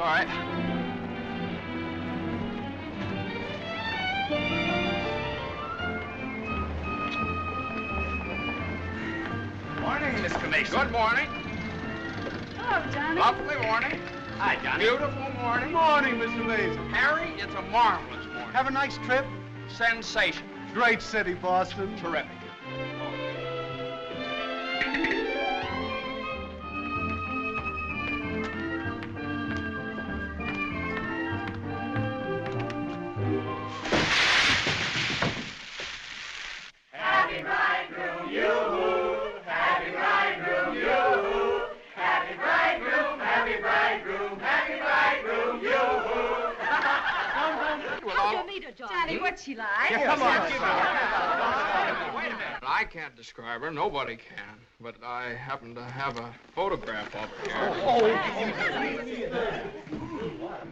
all right. Morning, Mr. Mason. Good morning. Hello, Johnny. Lovely morning. Hi, Johnny. Beautiful morning. Morning, Mr. Mason. Harry, it's a marvelous morning. Have a nice trip. Sensation. Great city, Boston. Terrific. Happy bridegroom, yoo-hoo! Happy bridegroom, yoo-hoo! Happy bridegroom, happy bridegroom, happy bridegroom, yoo-hoo! How'd you meet her, Johnny? What's she like? Come on. Wait Wait a minute. I can't describe her. Nobody can. But I happen to have a photograph of her here.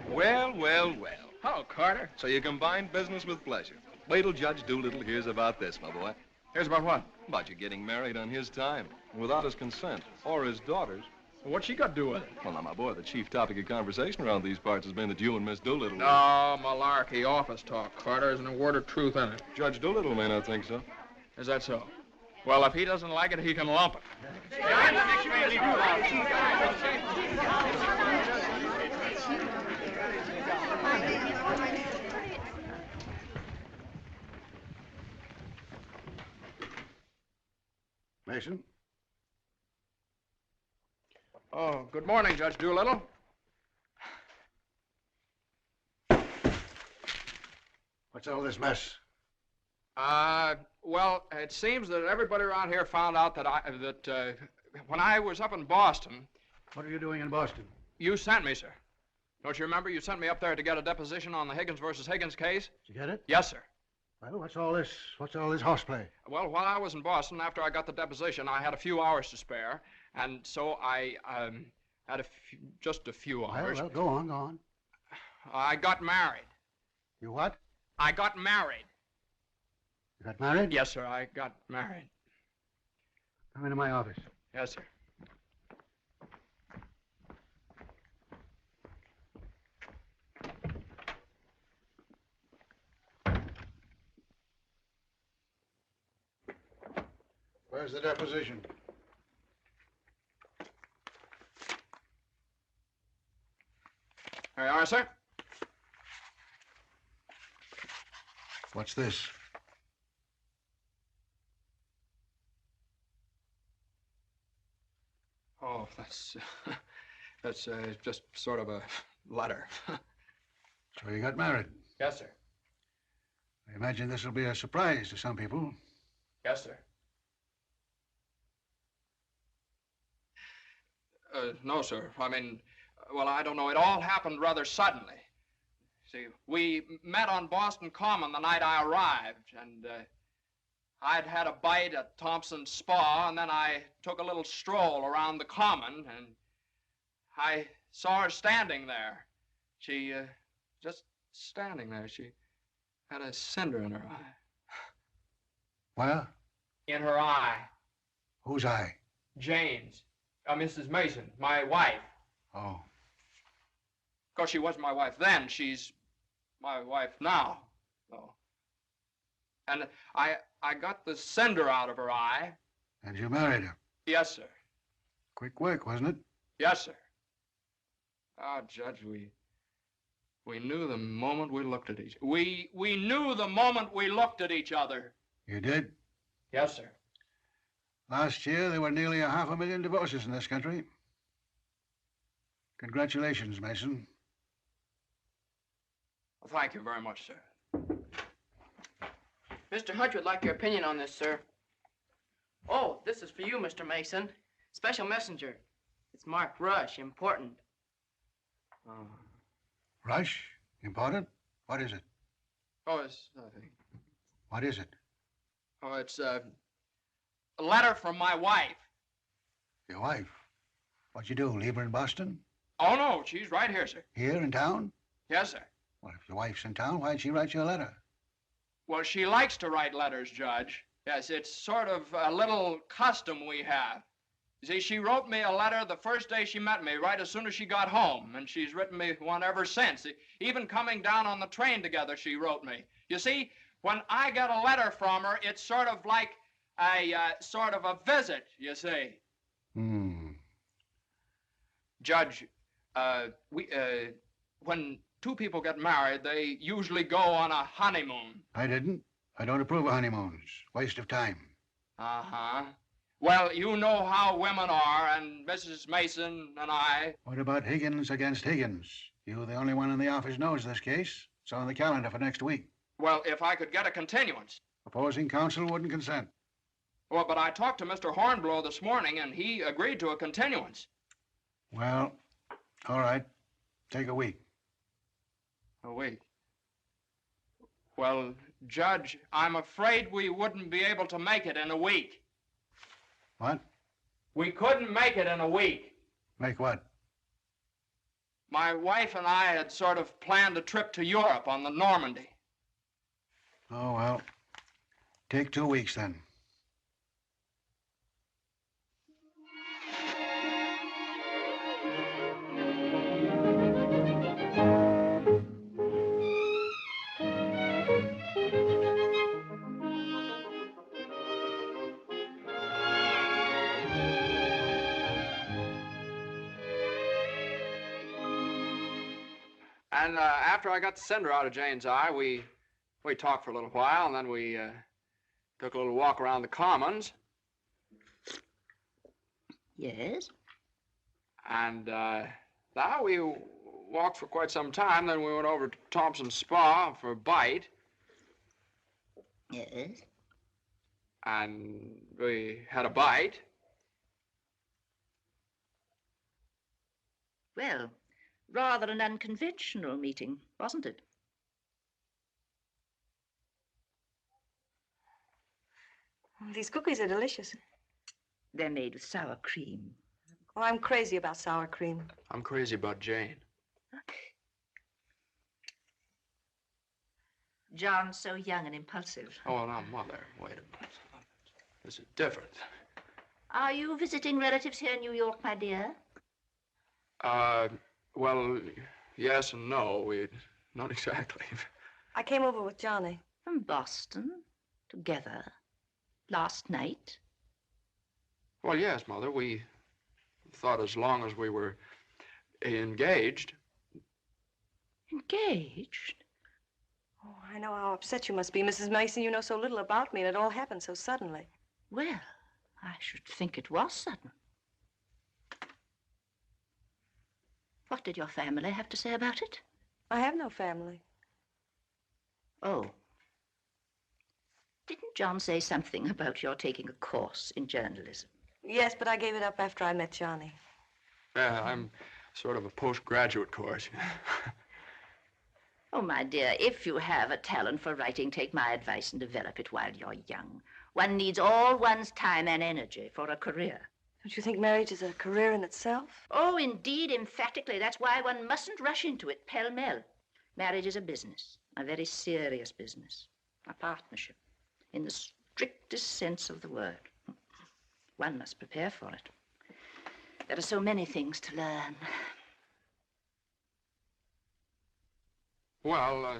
Well, well, well. Hello, Carter. So you combine business with pleasure. Wait till Judge Doolittle hears about this, my boy. Here's about what? About you getting married on his time, without his consent, or his daughter's. What's she got to do with it? Well, now, my boy, the chief topic of conversation around these parts has been that you and Miss Doolittle... No, malarkey, office talk, Carter. Isn't a word of truth in it. Judge Doolittle may not think so. Is that so? Well, if he doesn't like it, he can lump it. Mason? Oh, good morning, Judge Doolittle. What's all this mess? Well, it seems that everybody around here found out that when I was up in Boston... What are you doing in Boston? You sent me, sir. Don't you remember? You sent me up there to get a deposition on the Higgins versus Higgins case? Did you get it? Yes, sir. Well, what's all this horseplay? Well, while I was in Boston, after I got the deposition, I had a few hours to spare, and so I had just a few hours. Well, go on. I got married. You what? I got married. You got married? Yes, sir, I got married. Come into my office. Yes, sir. Where's the deposition? There you are, sir. What's this? Oh, that's just sort of a letter. So you got married. Yes, sir. I imagine this will be a surprise to some people. Yes, sir. No, sir. I mean, well, I don't know. It all happened rather suddenly. See, we met on Boston Common the night I arrived, and I'd had a bite at Thompson's Spa, and then I took a little stroll around the Common, and I saw her standing there. She, just standing there. She had a cinder in her eye. Well? In her eye. Whose eye? Jane's. Mrs. Mason, my wife. Oh. Of course, she wasn't my wife then. She's my wife now. Oh. And I got the cinder out of her eye. And you married her? Yes, sir. Quick work, wasn't it? Yes, sir. Ah, Judge, we knew the moment we looked at each other. We knew the moment we looked at each other. You did? Yes, sir. Last year, there were nearly 500,000 divorces in this country. Congratulations, Mason. Well, thank you very much, sir. Mr. Hunt would like your opinion on this, sir. Oh, this is for you, Mr. Mason. Special messenger. It's marked Rush, important. Rush? Important? What is it? Oh, it's nothing. What is it? Oh, it's a letter from my wife. Your wife? What'd you do, leave her in Boston? Oh, no, she's right here, sir. Here in town? Yes, sir. Well, if your wife's in town, why'd she write you a letter? Well, she likes to write letters, Judge. Yes, it's sort of a little custom we have. See, she wrote me a letter the first day she met me, right as soon as she got home, and she's written me one ever since. Even coming down on the train together, she wrote me. You see, when I get a letter from her, it's sort of like sort of a visit, you see. Judge, when two people get married, they usually go on a honeymoon. I didn't. I don't approve of honeymoons. Waste of time. Uh-huh. Well, you know how women are, and Mrs. Mason and I... What about Higgins against Higgins? You the only one in the office knows this case. It's on the calendar for next week. Well, if I could get a continuance. Opposing counsel wouldn't consent. Well, but I talked to Mr. Hornblow this morning, and he agreed to a continuance. Well, all right. Take a week. A week? Well, Judge, I'm afraid we wouldn't be able to make it in a week. What? We couldn't make it in a week. Make what? My wife and I had sort of planned a trip to Europe on the Normandy. Oh, well, take 2 weeks then. And after I got the cinder out of Jane's eye, we talked for a little while, and then we took a little walk around the Commons. Yes? And now we walked for quite some time, then we went over to Thompson's Spa for a bite. Yes? And we had a bite. Well, rather an unconventional meeting, wasn't it? These cookies are delicious. They're made with sour cream. Oh, I'm crazy about sour cream. I'm crazy about Jane. John's so young and impulsive. Oh, now, Mother, wait a minute. This is different. Are you visiting relatives here in New York, my dear? Well, yes and no. Not exactly. I came over with Johnny. From Boston? Together? Last night? Well, yes, Mother. We thought as long as we were engaged. Engaged? Oh, I know how upset you must be, Mrs. Mason. You know so little about me, and it all happened so suddenly. Well, I should think it was sudden. What did your family have to say about it? I have no family. Oh. Didn't John say something about your taking a course in journalism? Yes, but I gave it up after I met Johnny. Yeah, I'm sort of a postgraduate course. Oh, my dear, if you have a talent for writing, take my advice and develop it while you're young. One needs all one's time and energy for a career. Don't you think marriage is a career in itself? Oh, indeed, emphatically. That's why one mustn't rush into it pell-mell. Marriage is a business, a very serious business, a partnership, in the strictest sense of the word. One must prepare for it. There are so many things to learn. Well,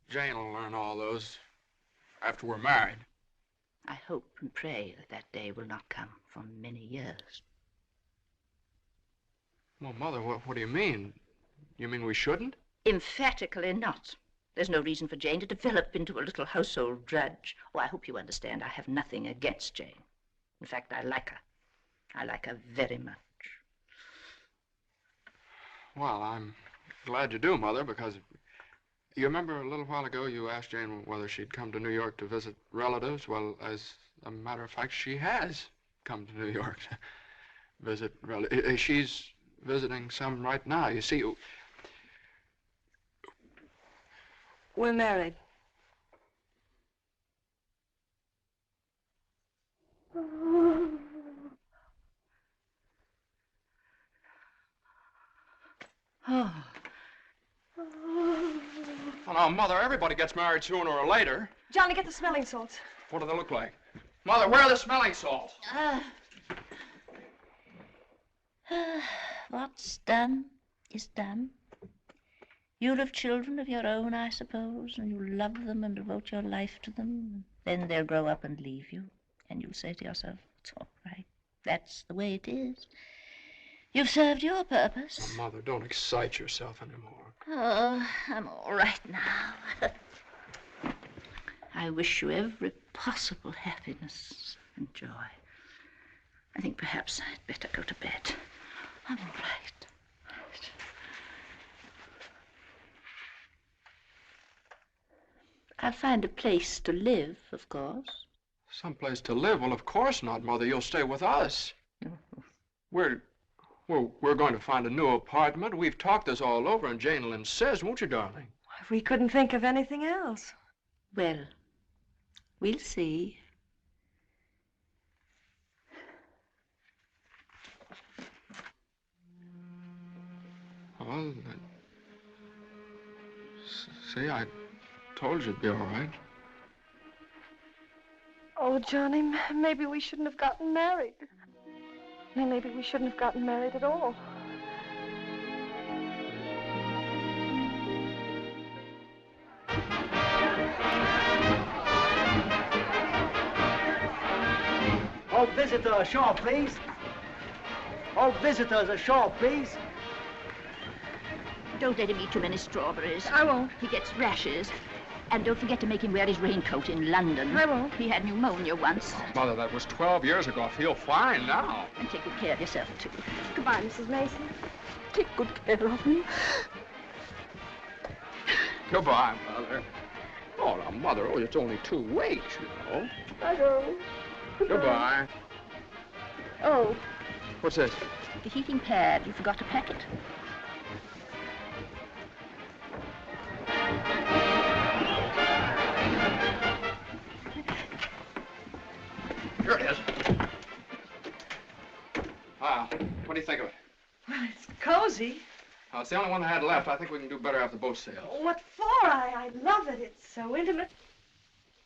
Jane will learn all those after we're married. I hope and pray that that day will not come for many years. Well, Mother, what do you mean? You mean we shouldn't? Emphatically not. There's no reason for Jane to develop into a little household drudge. Oh, I hope you understand I have nothing against Jane. In fact, I like her. I like her very much. Well, I'm glad you do, Mother, because you remember a little while ago you asked Jane whether she'd come to New York to visit relatives? Well, as a matter of fact, she has come to New York to visit relatives. She's visiting some right now. You see, we're married. Oh. Well, now, Mother, everybody gets married sooner or later. Johnny, get the smelling salts. What do they look like? Mother, where are the smelling salts? What's done is done. You'll have children of your own, I suppose, and you'll love them and devote your life to them. Then they'll grow up and leave you, and you'll say to yourself, it's all right. That's the way it is. You've served your purpose. Oh, Mother, don't excite yourself anymore. Oh, I'm all right now. I wish you every possible happiness and joy. I think perhaps I'd better go to bed. I'm all right. I'll find a place to live, of course. Someplace to live? Well, of course not, Mother. You'll stay with us. We're going to find a new apartment. We've talked this all over, and Jane will insist, won't you, darling? We couldn't think of anything else. Well, we'll see. Well, see, I told you it'd be all right. Oh, Johnny, maybe we shouldn't have gotten married. Maybe we shouldn't have gotten married at all. All visitors ashore, please. All visitors ashore, please. Don't let him eat too many strawberries. I won't. He gets rashes. And don't forget to make him wear his raincoat in London. I won't. He had pneumonia once. Mother, that was 12 years ago. I feel fine now. And take good care of yourself, too. Goodbye, Mrs. Mason. Take good care of him. Goodbye, Mother. Oh, now, Mother, it's only 2 weeks, you know. I know. Goodbye. Oh. What's this? The heating pad. You forgot to pack it. Here it is. What do you think of it? Well, it's cozy. It's the only one I had left. I think we can do better after the boat sails. What for? I love it. It's so intimate.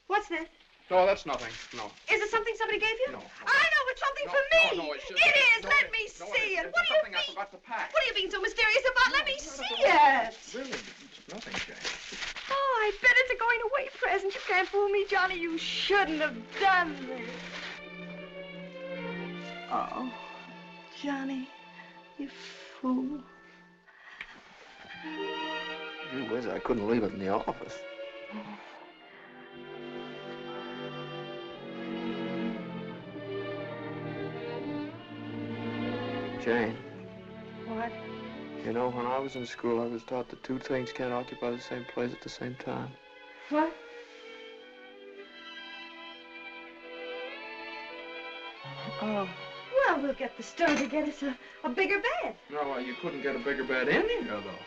What's that? No, that's nothing. No. Is it something somebody gave you? No. I know, it's something for me. No, it's just... It is. No, Let me see it. It's What do you something I forgot to pack. What are you being so mysterious about? Let me see it. Really, it's nothing, Jane. Oh, I bet it's a going away present. You can't fool me, Johnny. You shouldn't have done this. Oh, Johnny, you fool. Gee whiz, I couldn't leave it in the office. Jane. What? You know, when I was in school, I was taught that 2 things can't occupy the same place at the same time. What? Oh. Well, we'll get the stove to get us a bigger bed. No, well, you couldn't get a bigger bed in here, though.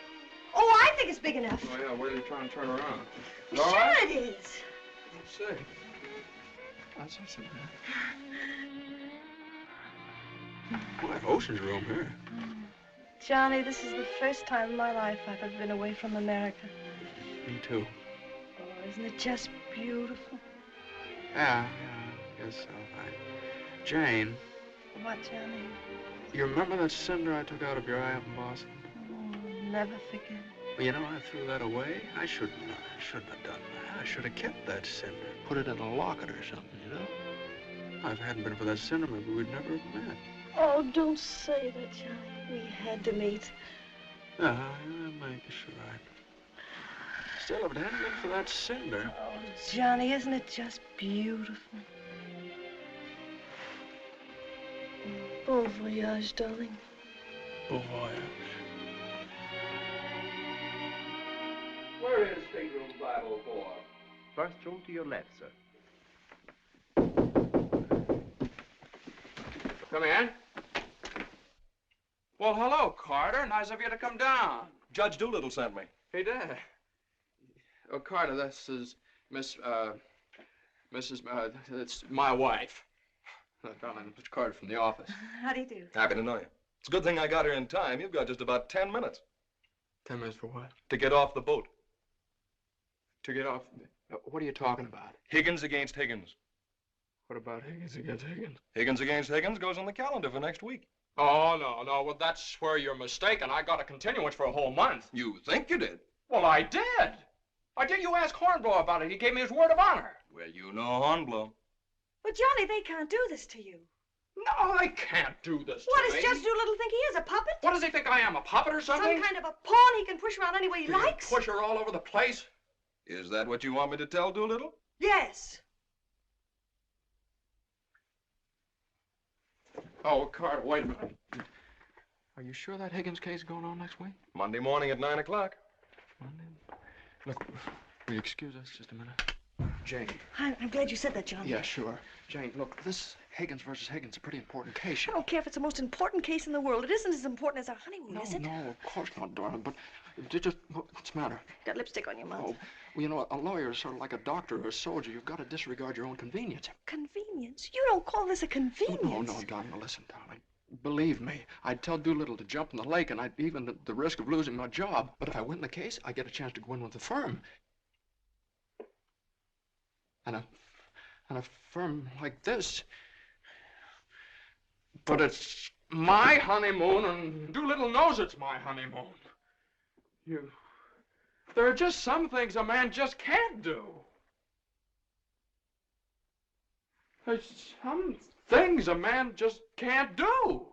Oh, I think it's big enough. Oh, yeah, where are you trying to turn around? Sure it is. Let's see. That's not so bad. Boy, ocean's room here. Johnny, this is the first time in my life I've ever been away from America. Me too. Oh, isn't it just beautiful? Yeah, I guess so. Jane. What, Johnny? You remember that cinder I took out of your eye up in Boston? Oh, never forget. Well, you know, I threw that away. I shouldn't have done that. I should have kept that cinder, put it in a locket or something, you know? If it hadn't been for that cinder, maybe we'd never have met. Oh, don't say that, Johnny. We had to meet. Yeah, I guess you're right. Still, if it hadn't been for that cinder... Oh, Johnny, isn't it just beautiful? Bon voyage, darling. Bon voyage. Where is stateroom 504? First room to your left, sir. Come in. Well, hello, Carter. Nice of you to come down. Judge Doolittle sent me. He did. Oh, Carter, this is it's my wife. Darling, Mr. Carter from the office. How do you do? Happy to know you. It's a good thing I got here in time. You've got just about 10 minutes. 10 minutes for what? To get off the boat. To get off? What are you talking about? Higgins against Higgins. What about Higgins against Higgins? Higgins against Higgins goes on the calendar for next week. Oh, no. Well, that's where you're mistaken. I got a continuance for a whole month. You think you did? Well, I did. You ask Hornblow about it. He gave me his word of honor. Well, you know Hornblow. But, Johnny, they can't do this to you. No, they can't do this What to does me. Judge Doolittle think he is, a puppet? What does he think I am, a puppet or something? Some kind of a pawn he can push around any way he likes? Push her all over the place? Is that what you want me to tell Doolittle? Yes. Oh, Carter, wait a minute. Are you sure that Higgins case is going on next week? Monday morning at 9 o'clock. Monday? Look, will you excuse us just a minute? Jane. I'm glad you said that, Johnny. Yeah, sure. Jane, look, this Higgins versus Higgins is a pretty important case. I don't care if it's the most important case in the world. It isn't as important as our honeymoon, is it? No, of course not, darling. But what's the matter? Got lipstick on your mouth. Oh, well, you know, a lawyer is sort of like a doctor or a soldier. You've got to disregard your own convenience. Convenience? You don't call this a convenience. No, darling. Now, listen, darling. Believe me, I'd tell Doolittle to jump in the lake, and I'd even at the risk of losing my job. But if I win the case, I get a chance to go in with the firm. And a firm like this. But it's my honeymoon, and Doolittle knows it's my honeymoon. There are just some things a man just can't do. There's some things a man just can't do.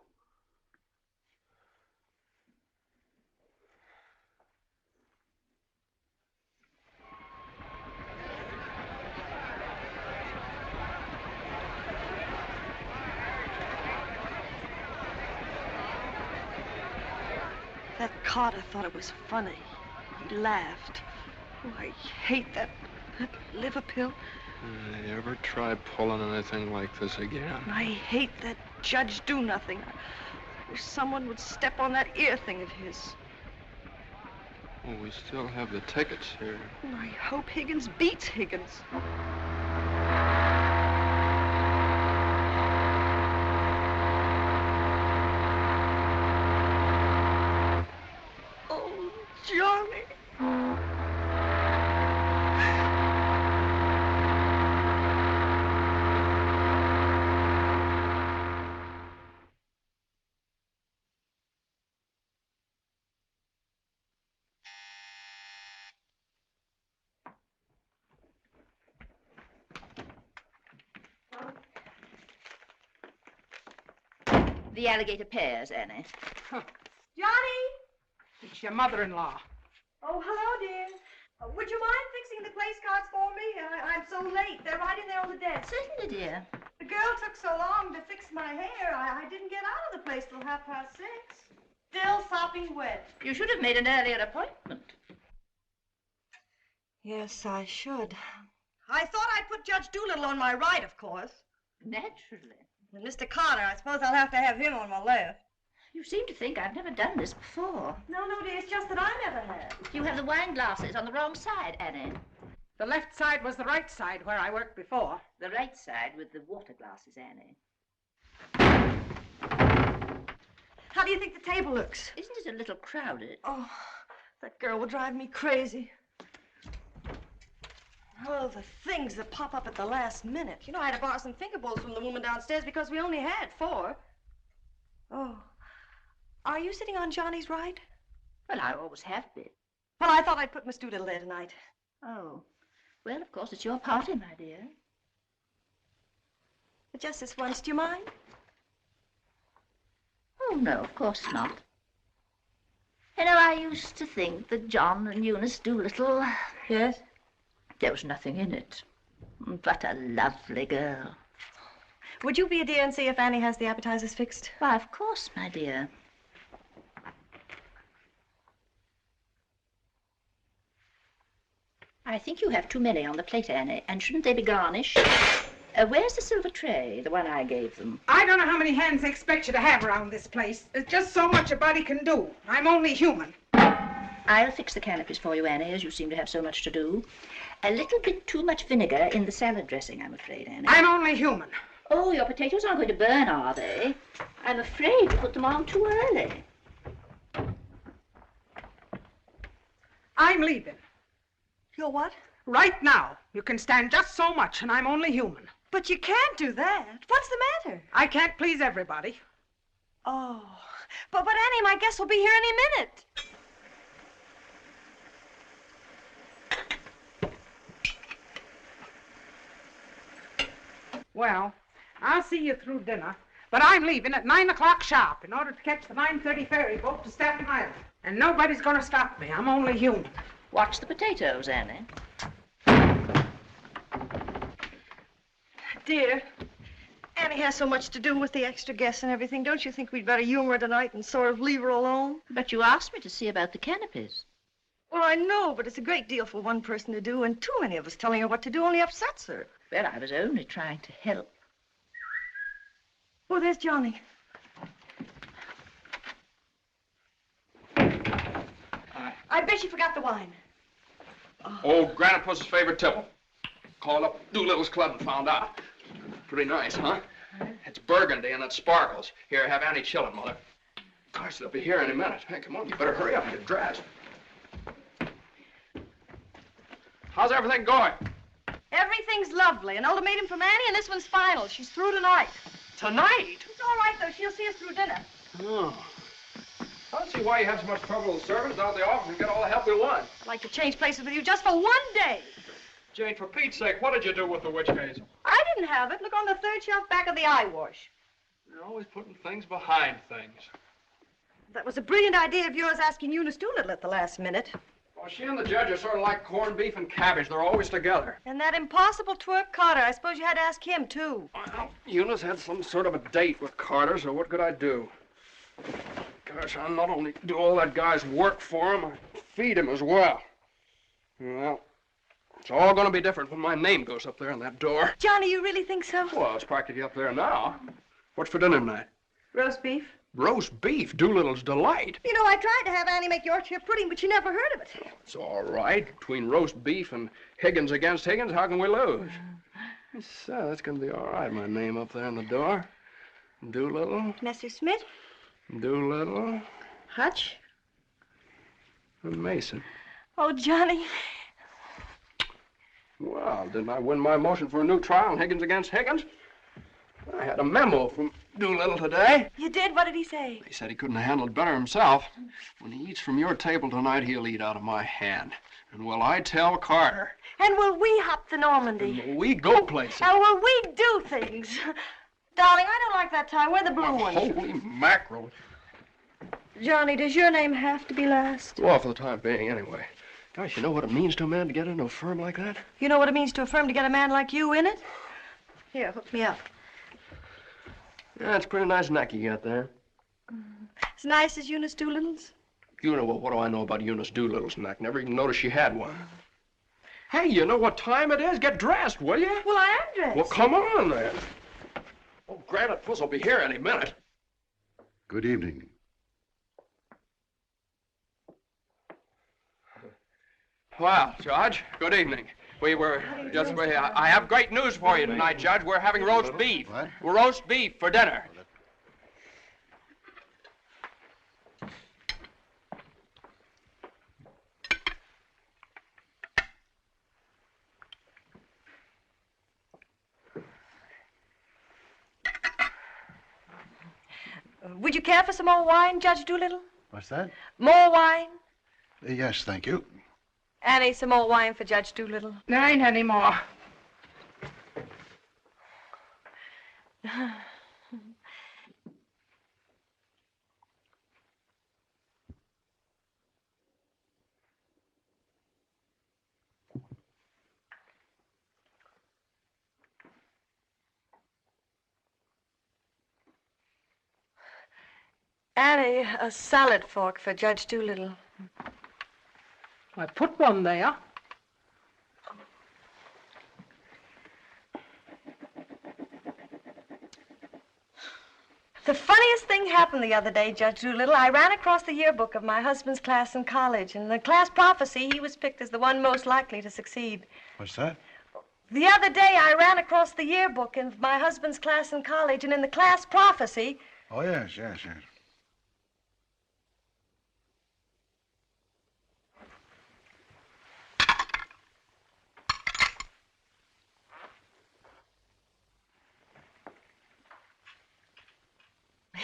That Carter thought it was funny. He laughed. Oh, I hate that liver pill. You ever try pulling anything like this again? I hate that Judge Do-Nothing. I wish someone would step on that ear thing of his. Oh, we still have the tickets here. I hope Higgins beats Higgins. Oh, Johnny. The alligator pears, Annie. Johnny! It's your mother-in-law. Oh, hello, dear. Would you mind fixing the place cards for me? I'm so late. They're right in there on the desk. Certainly, dear. The girl took so long to fix my hair, I didn't get out of the place till 6:30. Still sopping wet. You should have made an earlier appointment. Yes, I should. I thought I'd put Judge Doolittle on my right, of course. Naturally. And Mr. Carter, I suppose I'll have to have him on my left. You seem to think I've never done this before. No, dear, it's just that I never have. You have the wine glasses on the wrong side, Annie. The left side was the right side where I worked before. The right side with the water glasses, Annie. How do you think the table looks? Isn't it a little crowded? Oh, that girl will drive me crazy. Oh, the things that pop up at the last minute. You know, I had to borrow some finger bowls from the woman downstairs because we only had 4. Oh. Are you sitting on Johnny's right? Well, I always have been. Well, I thought I'd put Miss Doolittle there tonight. Oh. Well, of course, it's your party, my dear. But just this once, do you mind? Oh, no, of course not. You know, I used to think that John and Eunice Doolittle... Yes? There was nothing in it. But a lovely girl. Would you be a dear and see if Annie has the appetizers fixed? Why, of course, my dear. I think you have too many on the plate, Annie, and shouldn't they be garnished? Where's the silver tray, the one I gave them? I don't know how many hands they expect you to have around this place. There's just so much a body can do. I'm only human. I'll fix the canopies for you, Annie, as you seem to have so much to do. A little bit too much vinegar in the salad dressing, I'm afraid, Annie. I'm only human. Oh, your potatoes aren't going to burn, are they? I'm afraid you put them on too early. I'm leaving. You're what? Right now. You can stand just so much, and I'm only human. But you can't do that. What's the matter? I can't please everybody. Oh, but Annie, my guest will be here any minute. Well, I'll see you through dinner, but I'm leaving at 9 o'clock sharp in order to catch the 9:30 ferry boat to Staten Island. And nobody's going to stop me. I'm only human. Watch the potatoes, Annie. Dear, Annie has so much to do with the extra guests and everything. Don't you think we'd better humor her tonight and sort of leave her alone? But you asked me to see about the canopies. Well, I know, but it's a great deal for one person to do, and too many of us telling her what to do only upsets her. Well, I was only trying to help. Oh, there's Johnny. Hi. I bet you forgot the wine. Old Granite Puss's favorite tipple. Called up Doolittle's club and found out. Pretty nice, huh? It's burgundy and it sparkles. Here, have Annie chill it, Mother. Gosh, they'll be here any minute. Hey, come on, you better hurry up and get dressed. How's everything going? Everything's lovely. An ultimatum from Annie, and this one's final. She's through tonight. Tonight? It's all right, though. She'll see us through dinner. Oh. I don't see why you have so much trouble with servants out at the office and get all the help you want. I'd like to change places with you just for one day. Jane, for Pete's sake, what did you do with the witch hazel? I didn't have it. Look on the third shelf back of the eye wash. You're always putting things behind things. That was a brilliant idea of yours asking Eunice Doolittle at the last minute. Well, she and the judge are sort of like corned beef and cabbage. They're always together. And that impossible twerp Carter. I suppose you had to ask him, too. Well, Eunice had some sort of a date with Carter, so what could I do? Gosh, I not only do all that guy's work for him, I feed him as well. Well, it's all going to be different when my name goes up there on that door. Johnny, you really think so? Well, it's practically up there now. What's for dinner tonight? Roast beef. Roast beef, Doolittle's delight. You know, I tried to have Annie make Yorkshire pudding, but she never heard of it. It's all right. Between roast beef and Higgins against Higgins, how can we lose? So, that's going to be all right, my name up there on the door. Doolittle. Messerschmitt. Doolittle. Hutch. And Mason. Oh, Johnny. Well, didn't I win my motion for a new trial on Higgins against Higgins? I had a memo from Doolittle today. You did? What did he say? He said he couldn't have handled it better himself. When he eats from your table tonight, he'll eat out of my hand. And will I tell Carter? And will we hop the Normandy? And will we go places? And will we do things? Darling, I don't like that tie. Wear the blue one. Holy mackerel. Johnny, does your name have to be last? Well, for the time being, anyway. Gosh, you know what it means to a man to get into a firm like that? You know what it means to a firm to get a man like you in it? Here, hook me up. Yeah, it's a pretty nice neck you got there. As nice as Eunice Doolittle's? You know, well, what do I know about Eunice Doolittle's neck? Never even noticed she had one. Hey, you know what time it is? Get dressed, will you? Well, I am dressed. Well, come on, then. Oh, Granite Puss will be here any minute. Good evening. Well, Judge, good evening. I have great news for you tonight, Judge. We're having roast beef. What? Roast beef for dinner. Would you care for some more wine, Judge Doolittle? What's that? More wine? Yes, thank you. Annie, some more wine for Judge Doolittle. There ain't any more. Annie, a salad fork for Judge Doolittle. I put one there. The funniest thing happened the other day, Judge Doolittle. I ran across the yearbook of my husband's class in college. And in the class prophecy, he was picked as the one most likely to succeed. What's that? The other day, I ran across the yearbook of my husband's class in college, and in the class prophecy... Oh, yes.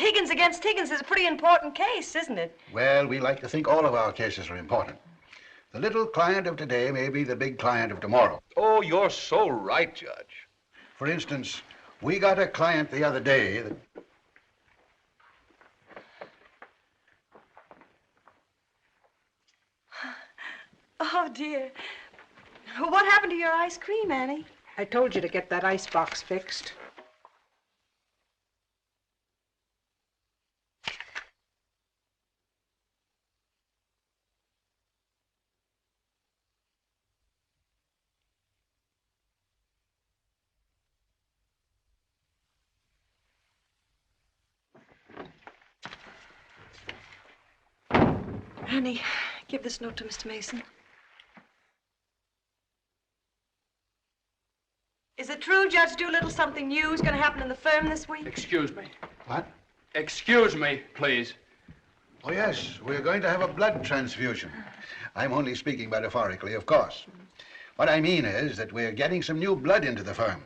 Higgins against Higgins is a pretty important case, isn't it? Well, we like to think all of our cases are important. The little client of today may be the big client of tomorrow. Oh, you're so right, Judge. For instance, we got a client the other day that... Oh, dear. What happened to your ice cream, Annie? I told you to get that ice box fixed. Annie, give this note to Mr. Mason. Is it true, Judge Doolittle, something new is going to happen in the firm this week? Excuse me. What? Excuse me, please. Oh, yes, we're going to have a blood transfusion. I'm only speaking metaphorically, of course. What I mean is that we're getting some new blood into the firm,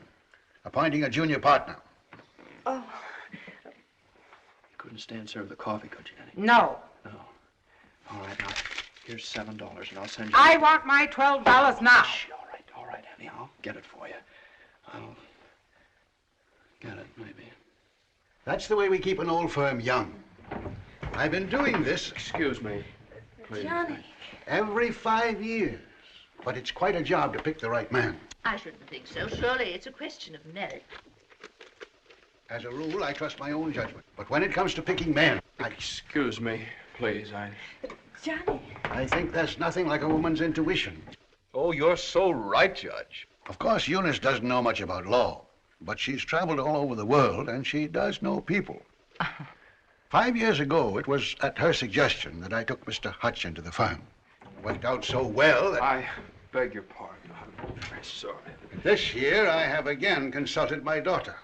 appointing a junior partner. Oh. You couldn't stand serve the coffee, could you, Annie? No. No. All right, now, here's $7, and I'll send you... I want my $12 now. Shh, all right, Annie, I'll get it for you. I'll get it, maybe. That's the way we keep an old firm young. I've been doing this... Excuse me, please. Johnny. Every 5 years. But it's quite a job to pick the right man. I shouldn't think so. Surely it's a question of merit. As a rule, I trust my own judgment. But when it comes to picking men, Excuse me, please, Johnny. I think there's nothing like a woman's intuition. Oh, you're so right, Judge. Of course, Eunice doesn't know much about law, but she's traveled all over the world, and she does know people. 5 years ago, it was at her suggestion that I took Mr. Hutch into the firm. It worked out so well that... I beg your pardon. I'm very sorry. This year, I have again consulted my daughter.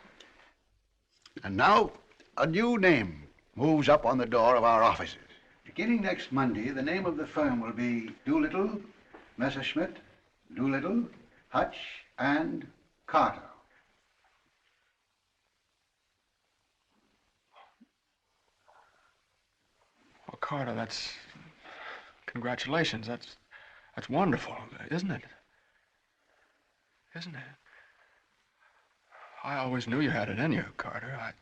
And now, a new name moves up on the door of our offices. Beginning next Monday, the name of the firm will be Doolittle, Messerschmitt, Doolittle, Hutch, and Carter. Well, Carter, that's... Congratulations. That's wonderful, isn't it? Isn't it? I always knew you had it in you, Carter.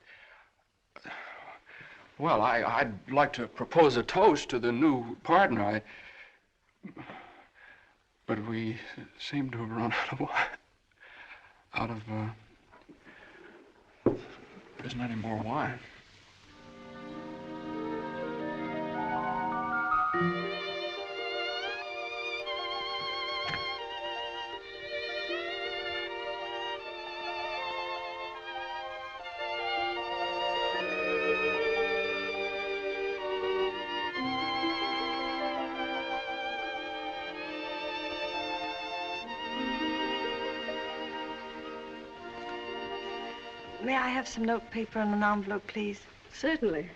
Well, I'd like to propose a toast to the new partner. But we seem to have run out of there isn't any more wine. May I have some note paper and an envelope, please? Certainly.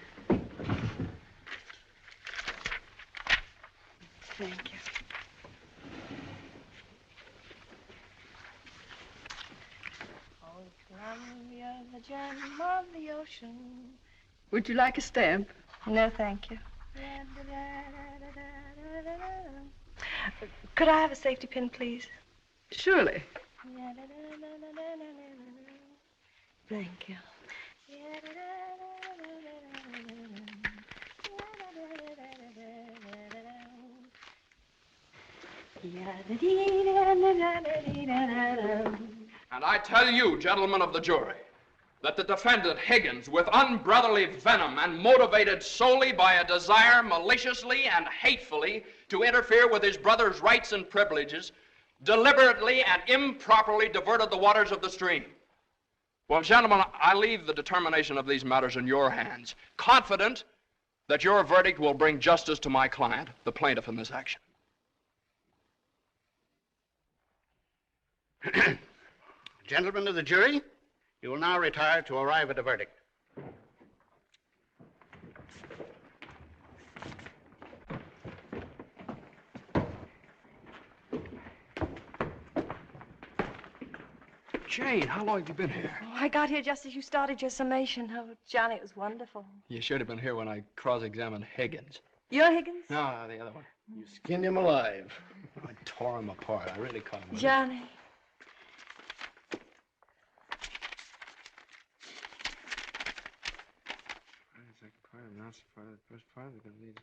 Thank you. Oh, Columbia, the gem of the ocean. Would you like a stamp? No, thank you. Could I have a safety pin, please? Surely. Thank you. And I tell you, gentlemen of the jury, that the defendant Higgins, with unbrotherly venom and motivated solely by a desire maliciously and hatefully to interfere with his brother's rights and privileges, deliberately and improperly diverted the waters of the stream. Well, gentlemen, I leave the determination of these matters in your hands, confident that your verdict will bring justice to my client, the plaintiff in this action. Gentlemen of the jury, you will now retire to arrive at a verdict. Jane, how long have you been here? Oh, I got here just as you started your summation. Oh, Johnny, it was wonderful. You should have been here when I cross-examined Higgins. You're Higgins? No, the other one. You skinned him alive. I tore him apart. I really cut him with it. Johnny. Second part, announce the part of the first part. We're going to lead.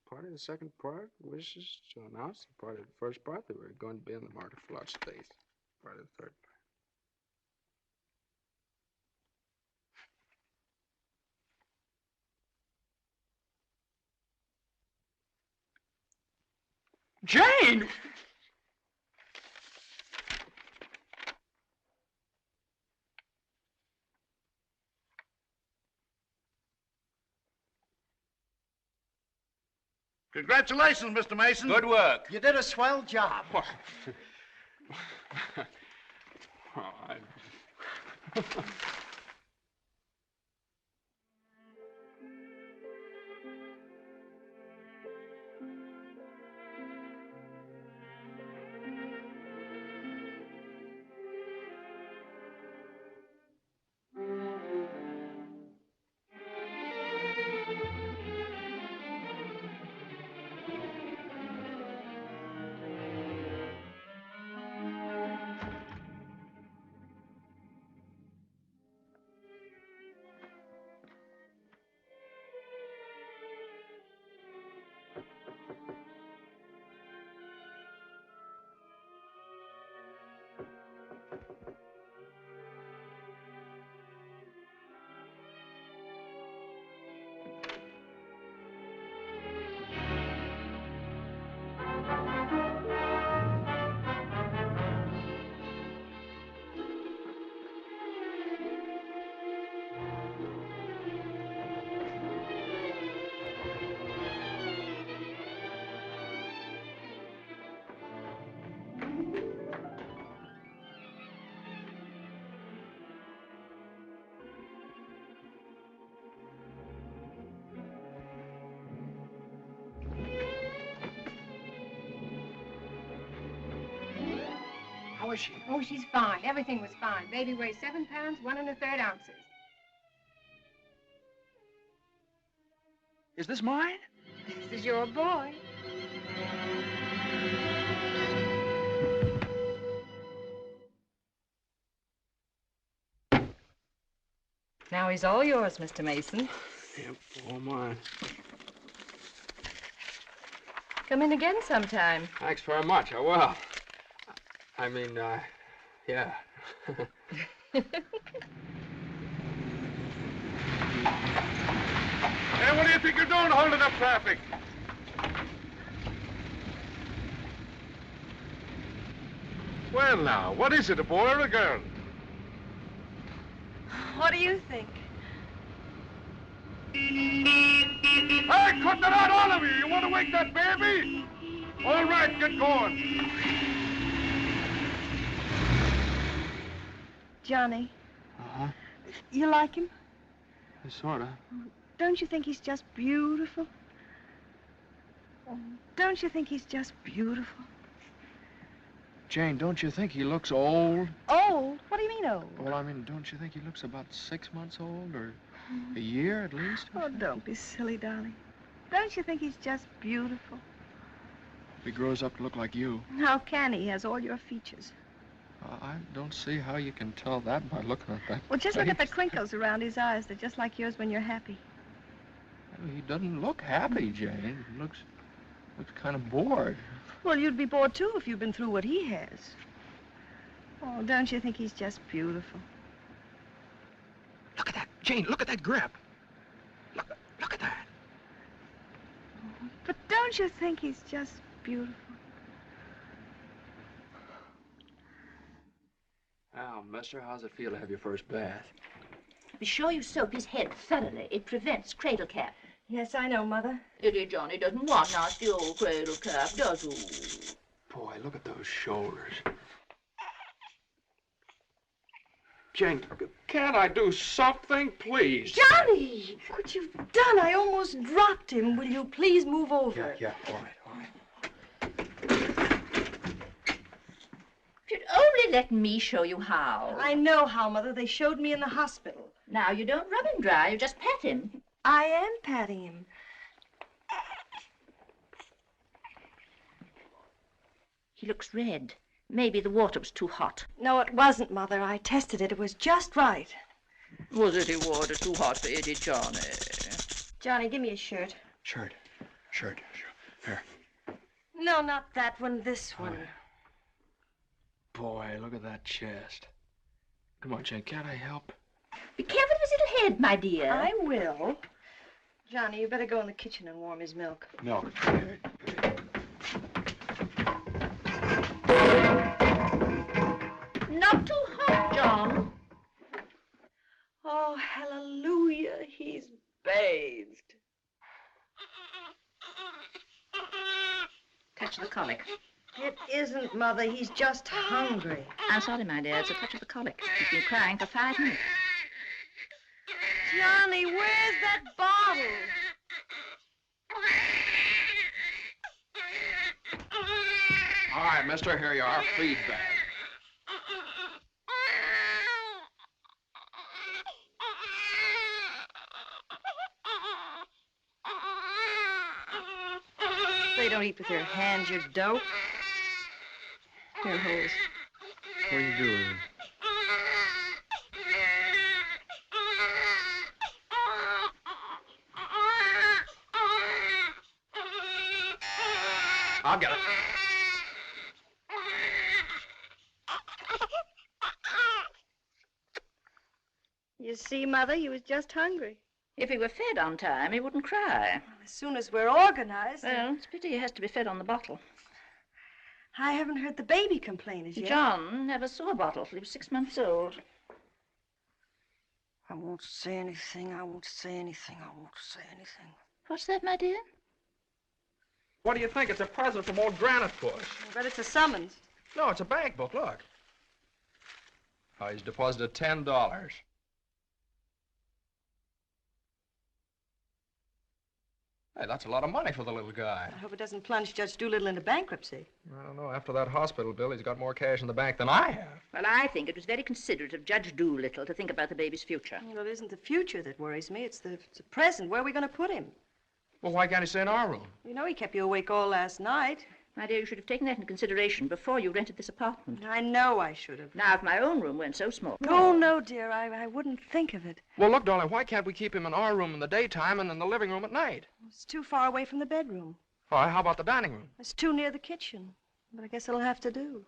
Part of the second part wishes to announce the part of the first part that we're going to be in the Martyr Flood space. Part of the third part. Jane! Congratulations, Mr. Mason. Good work. You did a swell job. How is she? Oh, she's fine. Everything was fine. Baby weighs 7 pounds, 1 1/3 ounces. Is this mine? This is your boy. Now he's all yours, Mr. Mason. Yep, all mine. Come in again sometime. Thanks very much. I will. I mean, yeah. Hey, what do you think you're doing holding up traffic? Well, now, what is it, a boy or a girl? What do you think? Hey, cut that out, all of you! You want to wake that baby? All right, get going. Johnny. Uh-huh. You like him? Sort of. Don't you think he's just beautiful? Don't you think he's just beautiful? Jane, don't you think he looks old? Old? What do you mean old? Well, I mean, don't you think he looks about 6 months old, or a year at least? Oh, don't be silly, darling. Don't you think he's just beautiful? If he grows up to look like you. How can he? He has all your features. I don't see how you can tell that by looking at that Well, just look at the face. crinkles around his eyes. They're just like yours when you're happy. Well, he doesn't look happy, Jane. He looks kind of bored. Well, you'd be bored, too, if you'd been through what he has. Oh, don't you think he's just beautiful? Look at that, Jane. Look at that grip. Look at that. But don't you think he's just beautiful? Well, mister, how's it feel to have your first bath? Be sure you soap his head thoroughly. It prevents cradle cap. Yes, I know, Mother. Eddie Johnny doesn't want nasty old cradle cap, does he? Boy, look at those shoulders. Jane, can't I do something, please? Johnny! What you've done, I almost dropped him. Will you please move over? Yeah, all right. let me show you how? I know how, Mother. They showed me in the hospital. Now, you don't rub him dry. You just pat him. I am patting him. He looks red. Maybe the water was too hot. No, it wasn't, Mother. I tested it. It was just right. Was it water too hot for Eddie, Johnny? Johnny, give me a shirt. Shirt. Here. No, not that one. This one. Boy, look at that chest. Come on, Jane, can't I help? Be careful of his little head, my dear. I will. Johnny, you better go in the kitchen and warm his milk. Milk. Not too hot, John. Oh, hallelujah. He's bathed. Touch of the colic. It isn't, Mother. He's just hungry. I'm sorry, my dear. It's a touch of the colic. He's been crying for 5 minutes. Johnny, where's that bottle? All right, mister, here you are. Feed bag. They don't eat with their hands, you dope. Here, Hose. What are you doing? I'll get it. You see, Mother, he was just hungry. If he were fed on time, he wouldn't cry. As soon as we're organized... Well, it's a pity he has to be fed on the bottle. I haven't heard the baby complain as yet. John never saw a bottle till he was 6 months old. I won't say anything. I won't say anything. I won't say anything. What's that, my dear? What do you think? It's a present from old Granite Puss. I bet it's a summons. No, it's a bank book. Look. Oh, he's deposited $10. Hey, that's a lot of money for the little guy. I hope it doesn't plunge Judge Doolittle into bankruptcy. I don't know. After that hospital bill, he's got more cash in the bank than I have. Well, I think it was very considerate of Judge Doolittle to think about the baby's future. Well, it isn't the future that worries me. It's the present. Where are we going to put him? Well, why can't he stay in our room? You know he kept you awake all last night. My dear, you should have taken that into consideration before you rented this apartment. I know I should have. Now, if my own room weren't so small... Oh, no, dear. I wouldn't think of it. Well, look, darling, why can't we keep him in our room in the daytime and in the living room at night? It's too far away from the bedroom. All right, how about the dining room? It's too near the kitchen. But I guess it'll have to do.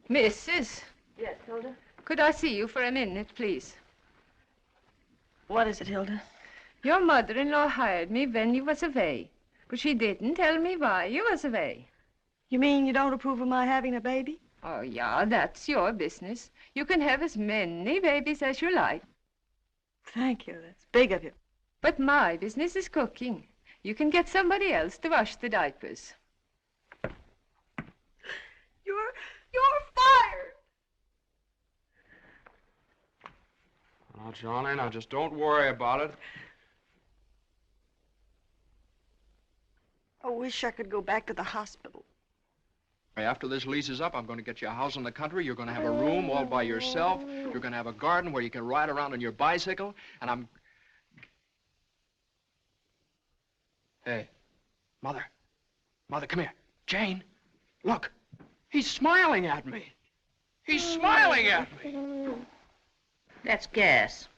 Mrs. Yes, Hilda? Could I see you for a minute, please? What is it, Hilda? Your mother-in-law hired me when you was away, but she didn't tell me why you was away. You mean you don't approve of my having a baby? Oh, yeah, that's your business. You can have as many babies as you like. Thank you. That's big of you. But my business is cooking. You can get somebody else to wash the diapers. You're fired! Now, Johnny, now just don't worry about it. I wish I could go back to the hospital. After this lease is up, I'm going to get you a house in the country. You're going to have a room all by yourself. You're going to have a garden where you can ride around on your bicycle. And I'm... Hey, Mother. Mother, come here. Jane, look. He's smiling at me. He's smiling at me. That's gas.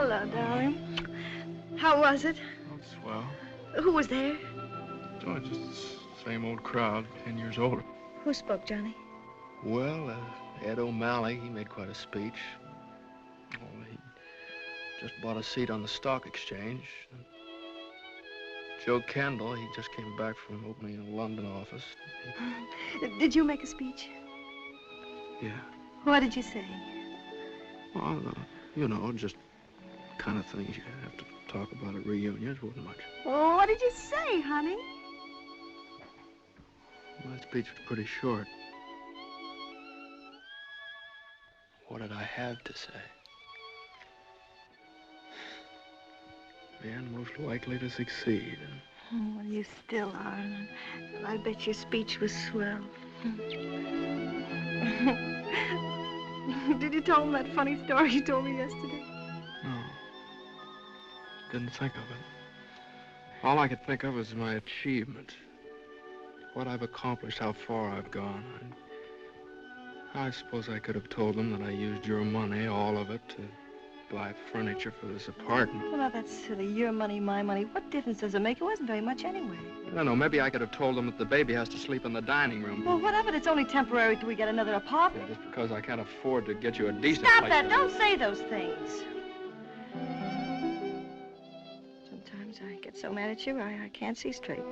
Hello, darling. How was it? Oh, swell. Who was there? Oh, just the same old crowd, 10 years older. Who spoke, Johnny? Well, Ed O'Malley, he made quite a speech. Oh, he just bought a seat on the stock exchange. Joe Kendall, he just came back from opening a London office. Did you make a speech? Yeah. What did you say? Well, you know, just kind of things you have to talk about at reunions. Wasn't much. Oh, what did you say, honey? My speech was pretty short. What did I have to say? Man most likely to succeed. Oh, well, you still are. I bet your speech was swell. Did you tell him that funny story you told me yesterday? No. Didn't think of it. All I could think of was my achievements. What I've accomplished, how far I've gone. I suppose I could have told them that I used your money, all of it, to buy furniture for this apartment. Well, now, that's silly. Your money, my money. What difference does it make? It wasn't very much anyway. I don't know. Maybe I could have told them that the baby has to sleep in the dining room. Well, what of it? It's only temporary till we get another apartment. Yeah, just because I can't afford to get you a decent Stop place that. to Don't say those things. Sometimes I get so mad at you, I can't see straight.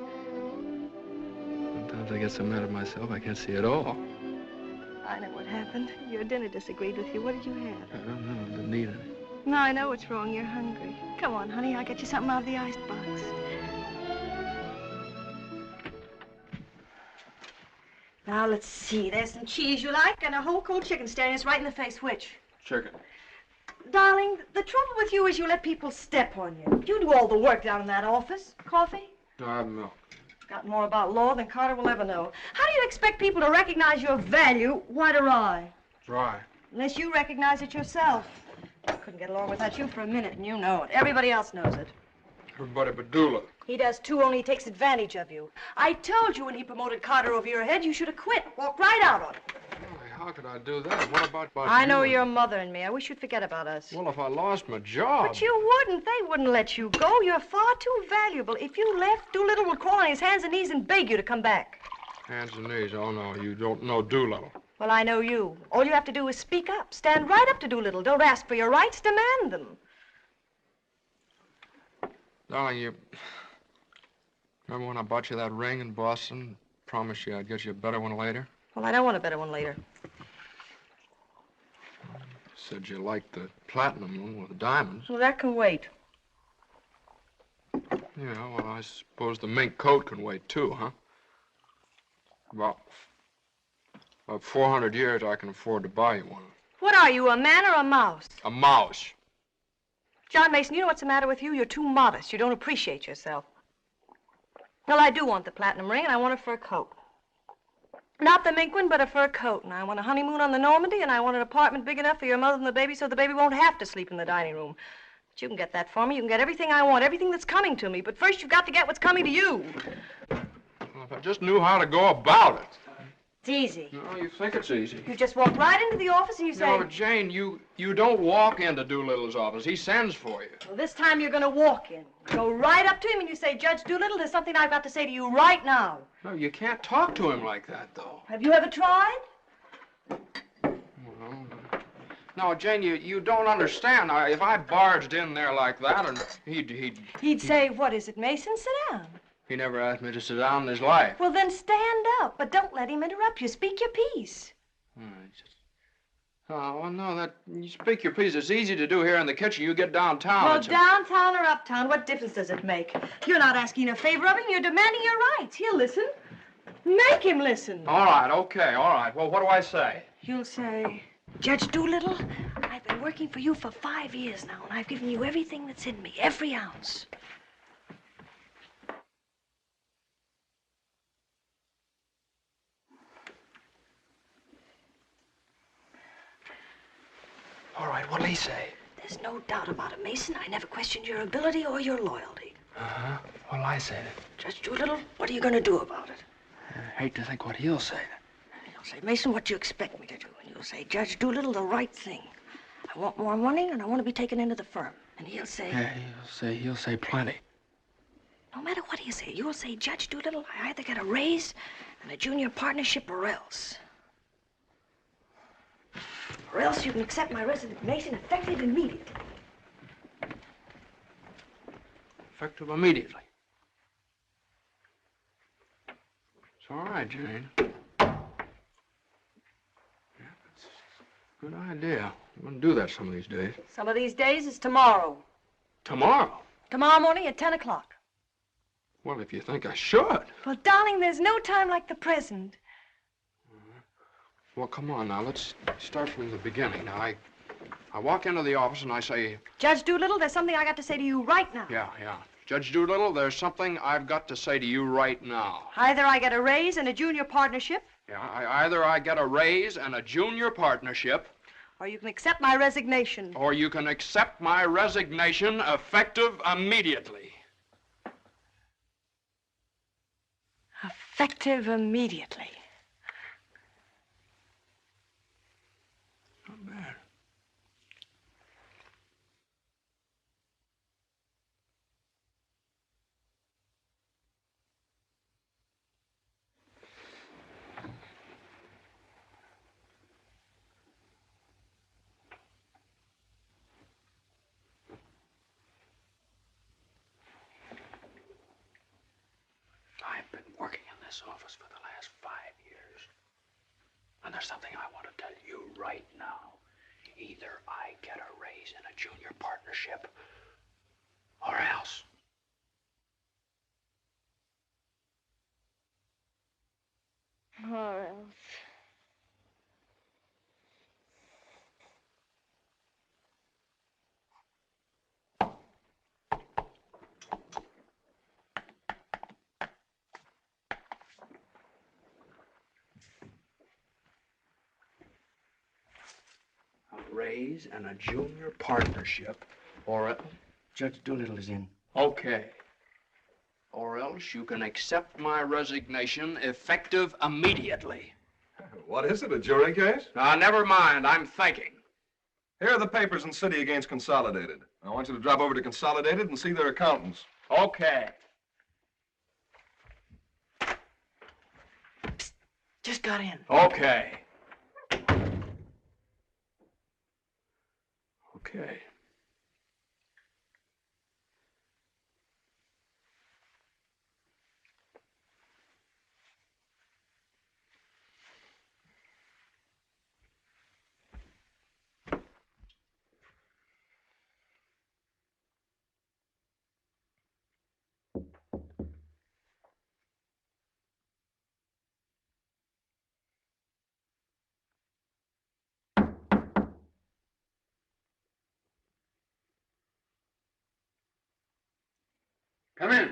Sometimes I get so mad at myself, I can't see at all. I know what happened. Your dinner disagreed with you. What did you have? I don't know. I didn't eat any. No, I know what's wrong. You're hungry. Come on, honey. I'll get you something out of the icebox. Now, let's see. There's some cheese you like and a whole cold chicken staring us right in the face. Which? Chicken. Darling, the trouble with you is you let people step on you. You do all the work down in that office. Coffee? No, I have milk. Got more about law than Carter will ever know. How do you expect people to recognize your value, white or rye? Dry. Unless you recognize it yourself. I couldn't get along without you for a minute, and you know it. Everybody else knows it. Everybody but Dula. He does too, only he takes advantage of you. I told you when he promoted Carter over your head, you should have quit. Walked right out on him. How could I do that? What about I know your mother and me. I wish you'd forget about us. Well, if I lost my job... But you wouldn't. They wouldn't let you go. You're far too valuable. If you left, Doolittle would crawl on his hands and knees and beg you to come back. Hands and knees? Oh, no, you don't know Doolittle. Well, I know you. All you have to do is speak up. Stand right up to Doolittle. Don't ask for your rights. Demand them. Darling, you... Remember when I bought you that ring in Boston? Promised you I'd get you a better one later? Well, I don't want a better one later. Said you liked the platinum one with the diamonds. Well, that can wait. Yeah, well, I suppose the mink coat can wait, too, huh? About 400 years, I can afford to buy you one. What are you, a man or a mouse? A mouse. John Mason, you know what's the matter with you? You're too modest. You don't appreciate yourself. Well, I do want the platinum ring, and I want a fur coat. Not the mink one, but a fur coat. And I want a honeymoon on the Normandy, and I want an apartment big enough for your mother and the baby so the baby won't have to sleep in the dining room. But you can get that for me. You can get everything I want, everything that's coming to me. But first, you've got to get what's coming to you. Well, if I just knew how to go about it. It's easy. No, you think it's easy. You just walk right into the office and you say... No, but Jane, you don't walk into Doolittle's office. He sends for you. Well, this time you're going to walk in. Go right up to him and you say, Judge Doolittle, there's something I've got to say to you right now. No, you can't talk to him like that, though. Have you ever tried? Well, no, Jane, you don't understand. If I barged in there like that, and He'd say, what is it, Mason? Sit down. He never asked me to sit down in his life. Well, then stand up, but don't let him interrupt you. Speak your piece. Oh, well, no, you speak your piece. It's easy to do here in the kitchen. You get downtown. Well, downtown or uptown, what difference does it make? You're not asking a favor of him. You're demanding your rights. He'll listen. Make him listen. All right, okay, all right. Well, what do I say? You'll say, Judge Doolittle, I've been working for you for 5 years now, and I've given you everything that's in me, every ounce. All right, what'll he say? There's no doubt about it, Mason. I never questioned your ability or your loyalty. Uh-huh. What'll I say? Judge Doolittle, what are you going to do about it? I hate to think what he'll say. He'll say, Mason, what do you expect me to do? And you'll say, Judge Doolittle, the right thing. I I want more money, and I want to be taken into the firm. And he'll say... Yeah, he'll say plenty. No matter what he'll say, you'll say, Judge Doolittle, I either get a raise and a junior partnership or else. Or else you can accept my resignation effective immediately. Effective immediately. It's all right, Jane. Yeah, that's a good idea. I'm going to do that some of these days. Some of these days is tomorrow. Tomorrow? Tomorrow morning at 10 o'clock. Well, if you think I should. Well, darling, there's no time like the present. Well, come on now. Let's start from the beginning. Now, I walk into the office and I say... Judge Doolittle, there's something I got to say to you right now. Yeah. Judge Doolittle, there's something I've got to say to you right now. Either I get a raise and a junior partnership. Yeah, either I get a raise and a junior partnership. Or you can accept my resignation. Or you can accept my resignation effective immediately. Effective immediately. Not bad. I've been working in this office for the last 5 years. And there's something I want to tell you right now. Either I get a raise in a junior partnership, or else. Or else. A raise and a junior partnership, or else... Judge Doolittle is in. Okay. Or else you can accept my resignation effective immediately. What is it, a jury case? Never mind. I'm thinking. Here are the papers in City against Consolidated. I want you to drop over to Consolidated and see their accountants. Okay. Psst, just got in. Okay. Okay. Come in.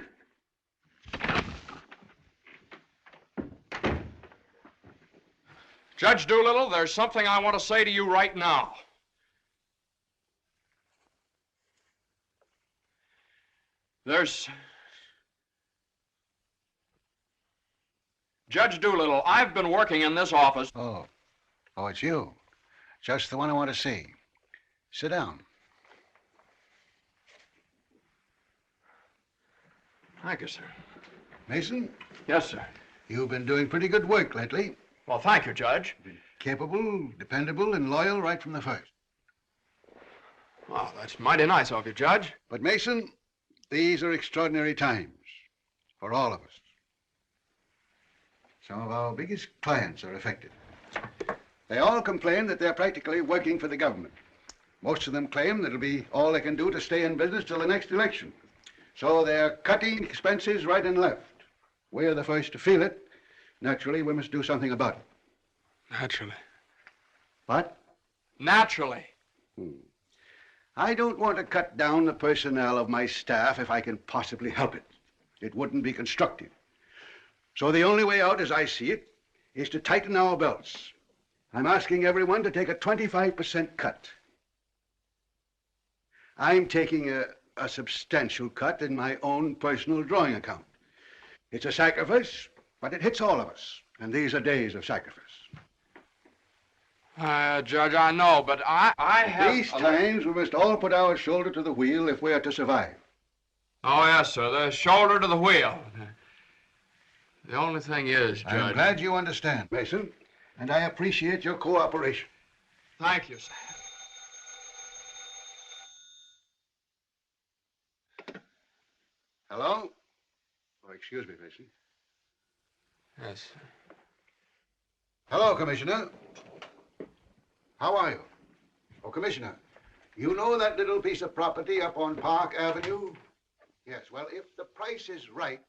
Judge Doolittle, there's something I want to say to you right now. Judge Doolittle, I've been working in this office. Oh, it's you. Just the one I want to see. Sit down. Thank you, sir. Mason? Yes, sir. You've been doing pretty good work lately. Well, thank you, Judge. Capable, dependable, and loyal right from the first. Well, that's mighty nice of you, Judge. But, Mason, these are extraordinary times for all of us. Some of our biggest clients are affected. They all complain that they're practically working for the government. Most of them claim that it'll be all they can do to stay in business till the next election. So they're cutting expenses right and left. We're the first to feel it. Naturally, we must do something about it. Naturally. What? Naturally. I don't want to cut down the personnel of my staff if I can possibly help it. It wouldn't be constructive. So the only way out, as I see it, is to tighten our belts. I'm asking everyone to take a 25% cut. I'm taking a substantial cut in my own personal drawing account. It's a sacrifice, but it hits all of us. And these are days of sacrifice. Judge, I know, but I have... These times, we must all put our shoulder to the wheel if we are to survive. Oh, yes, sir. The shoulder to the wheel. The only thing is, Judge... I'm glad you understand, Mason, and I appreciate your cooperation. Thank you, sir. Hello? Oh, excuse me, Mason. Yes, sir. Hello, Commissioner. How are you? Oh, Commissioner, you know that little piece of property up on Park Avenue? Yes, well, if the price is right...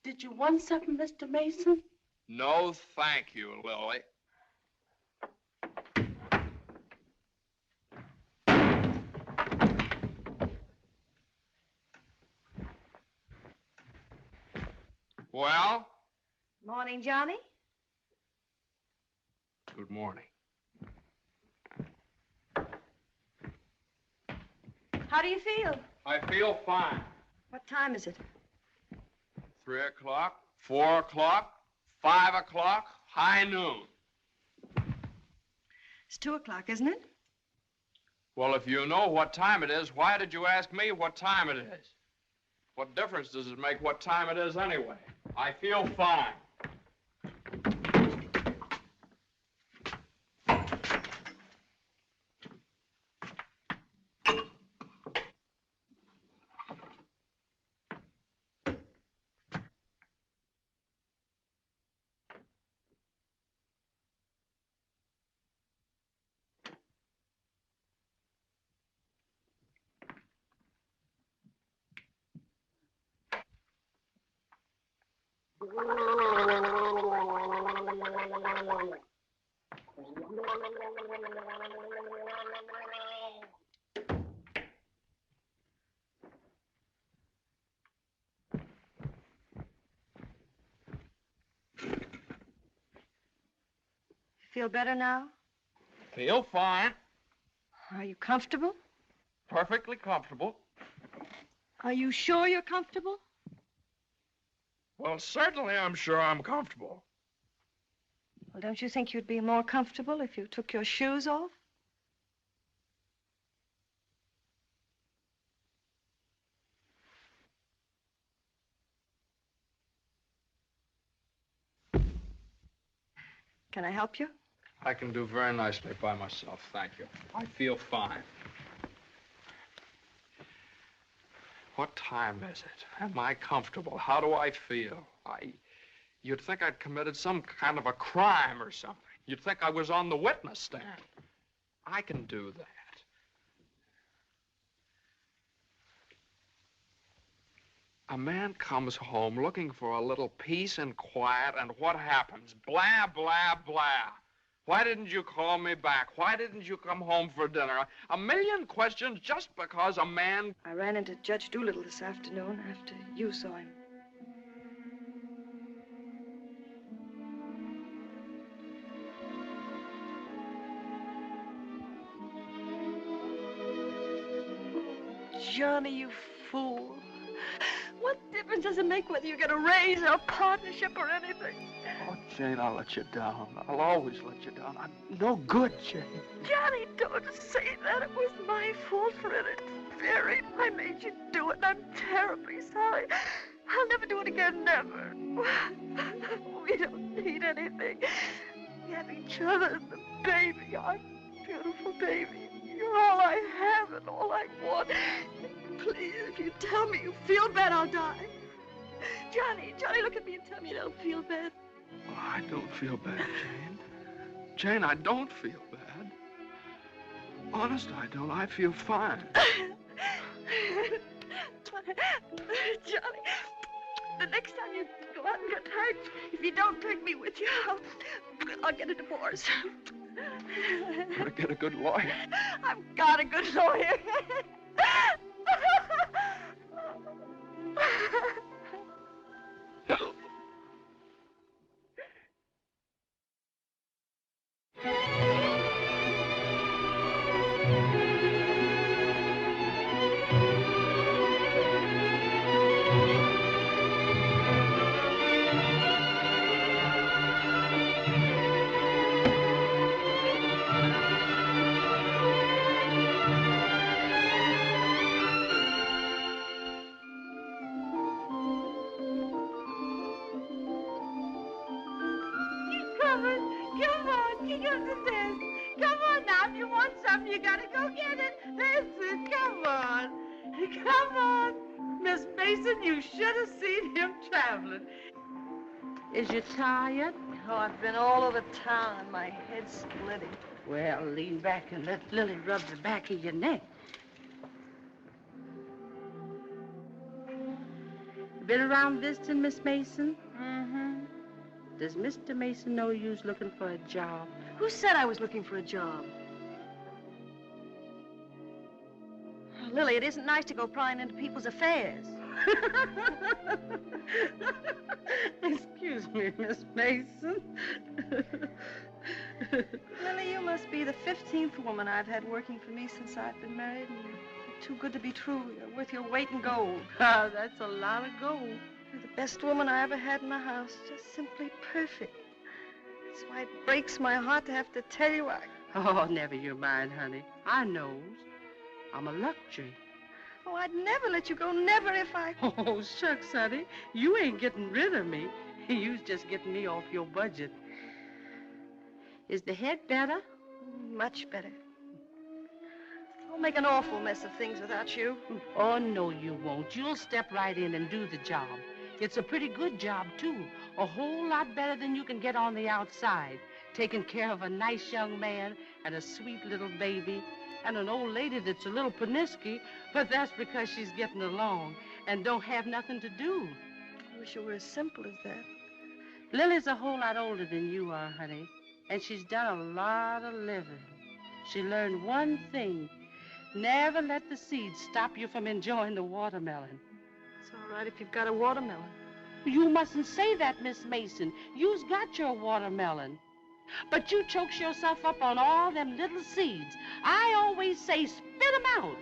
Did you want something, Mr. Mason? No, thank you, Lily. Well? Morning, Johnny. Good morning. How do you feel? I feel fine. What time is it? 3 o'clock, 4 o'clock, 5 o'clock, high noon. It's 2 o'clock, isn't it? Well, if you know what time it is, why did you ask me what time it is? What difference does it make what time it is anyway? I feel fine. Feel better now? Feel fine. Are you comfortable? Perfectly comfortable. Are you sure you're comfortable? Well, certainly I'm sure I'm comfortable. Well, don't you think you'd be more comfortable if you took your shoes off? Can I help you? I can do very nicely by myself, thank you. I feel fine. What time is it? Am I comfortable? How do I feel? You'd think I'd committed some kind of a crime or something. You'd think I was on the witness stand. I can do that. A man comes home looking for a little peace and quiet, and what happens? Blah, blah, blah. Why didn't you call me back? Why didn't you come home for dinner? A million questions just because a man... I ran into Judge Doolittle this afternoon after you saw him. Johnny, you fool. What difference does it make whether you get a raise or a partnership or anything? Oh, Jane, I'll let you down. I'll always let you down. I'm no good, Jane. Johnny, don't say that. It was my fault for interfering. I made you do it, and I'm terribly sorry. I'll never do it again, never. We don't need anything. We have each other and the baby, our beautiful baby. You're all I have and all I want. Please, if you tell me you feel bad, I'll die. Johnny, look at me and tell me you don't feel bad. Well, I don't feel bad, Jane. Jane, I don't feel bad. Honest, I don't. I feel fine. Johnny, the next time you go out and get hurt, if you don't take me with you, I'll get a divorce. Better get a good lawyer. I've got a good lawyer. Is you tired? Oh, I've been all over town and my head's splitting. Well, lean back and let Lily rub the back of your neck. Been around visiting, Miss Mason? Mm-hmm. Does Mr. Mason know you's looking for a job? Who said I was looking for a job? Oh, Lily, it isn't nice to go prying into people's affairs. Excuse me, Miss Mason. Lily, you must be the 15th woman I've had working for me since I've been married, and you're too good to be true. You're worth your weight in gold. Oh, that's a lot of gold. You're the best woman I ever had in the house. Just simply perfect. That's why it breaks my heart to have to tell you Oh, never you mind, honey. I knows. I'm a luxury. Oh, I'd never let you go, never if I... Oh, shucks, honey. You ain't getting rid of me. You's just getting me off your budget. Is the head better? Much better. I'll make an awful mess of things without you. Oh, no, you won't. You'll step right in and do the job. It's a pretty good job, too. A whole lot better than you can get on the outside. Taking care of a nice young man and a sweet little baby. And an old lady that's a little pernisky, but that's because she's getting along and don't have nothing to do. I wish it were as simple as that. Lily's a whole lot older than you are, honey, and she's done a lot of living. She learned one thing. Never let the seeds stop you from enjoying the watermelon. It's all right if you've got a watermelon. You mustn't say that, Miss Mason. You's got your watermelon. But you chokes yourself up on all them little seeds. I always say spit 'em out.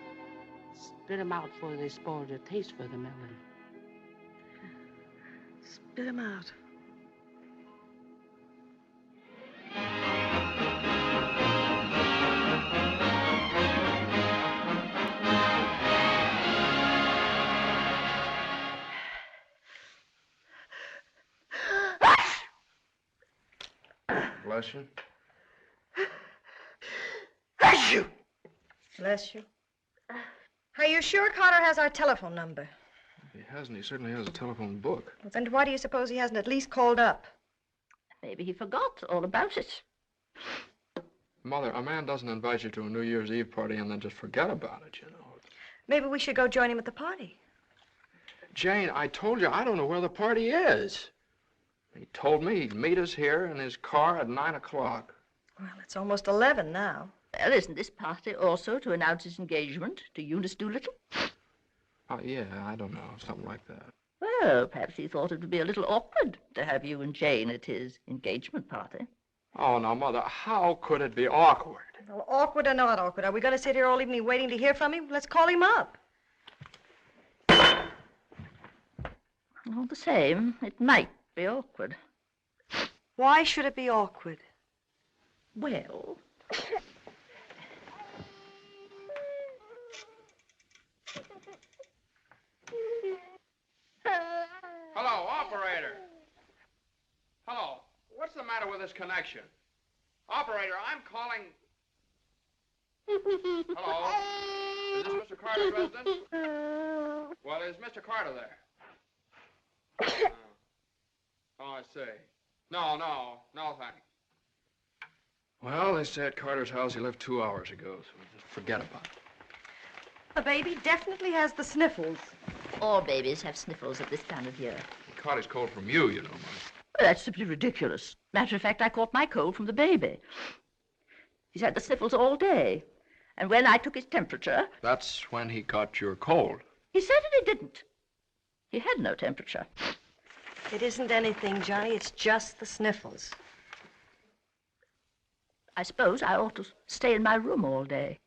Spit 'em out before they spoil their taste for the melon. Spit 'em out. Bless you. Bless you. Bless you. Are you sure Carter has our telephone number? He hasn't. He certainly has a telephone book. Well, then why do you suppose he hasn't at least called up? Maybe he forgot all about it. Mother, a man doesn't invite you to a New Year's Eve party and then just forget about it, you know. Maybe we should go join him at the party. Jane, I told you I don't know where the party is. He told me he'd meet us here in his car at 9 o'clock. Well, it's almost 11 now. Well, isn't this party also to announce his engagement to Eunice Doolittle? Oh, yeah, I don't know, something like that. Well, perhaps he thought it would be a little awkward to have you and Jane at his engagement party. Oh, now, Mother, how could it be awkward? Well, awkward or not awkward, are we going to sit here all evening waiting to hear from him? Let's call him up. All the same, it might be awkward. Why should it be awkward? Well... Hello, operator. Hello. What's the matter with this connection? Operator, I'm calling... Hello? Is this Mr. Carter's residence? Well, is Mr. Carter there? Oh, I see. No, thanks. Well, they say at Carter's house he left 2 hours ago, so just forget about it. The baby definitely has the sniffles. All babies have sniffles at this time of year. He caught his cold from you, you know, Mother. Well, that's simply ridiculous. Matter of fact, I caught my cold from the baby. He's had the sniffles all day. And when I took his temperature... That's when he caught your cold. He said that he didn't. He had no temperature. It isn't anything, Johnny. It's just the sniffles. I suppose I ought to stay in my room all day.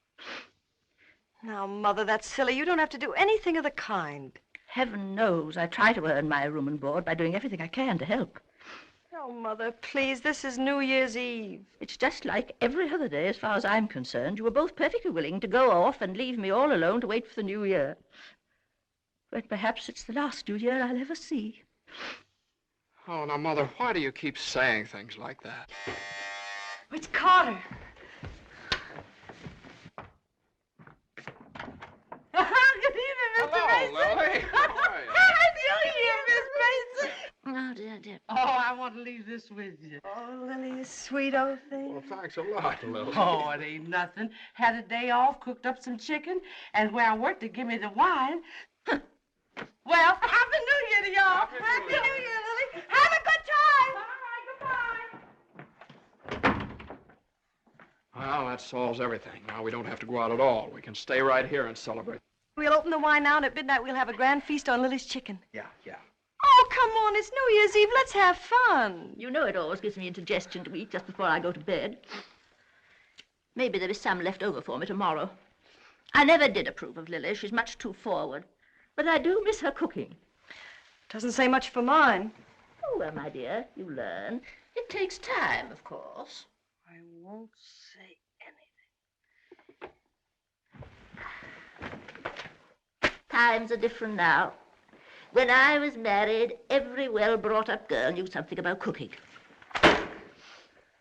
Now, Mother, that's silly. You don't have to do anything of the kind. Heaven knows I try to earn my room and board by doing everything I can to help. Oh, Mother, please, this is New Year's Eve. It's just like every other day as far as I'm concerned. You were both perfectly willing to go off and leave me all alone to wait for the New Year. But perhaps it's the last New Year I'll ever see. Oh, now, Mother, why do you keep saying things like that? It's Carter. Good evening, Mr. Mason. Lily. Happy New Year, Miss Mason. Oh, dear. Oh, I want to leave this with you. Oh, Lily, you sweet old thing. Well, thanks a lot, Lily. Oh, it ain't nothing. Had a day off, cooked up some chicken, and where I worked to give me the wine. Well, Happy New Year to y'all. Happy New Year, Lily. Have a good time. All right, goodbye. Well, that solves everything. Now we don't have to go out at all. We can stay right here and celebrate. We'll open the wine now, and at midnight we'll have a grand feast on Lily's chicken. Yeah. Oh, come on, it's New Year's Eve. Let's have fun. You know it always gives me indigestion to eat just before I go to bed. Maybe there is some left over for me tomorrow. I never did approve of Lily. She's much too forward. But I do miss her cooking. Doesn't say much for mine. Oh, well, my dear, you learn. It takes time, of course. I won't say anything. Times are different now. When I was married, every well-brought-up girl knew something about cooking.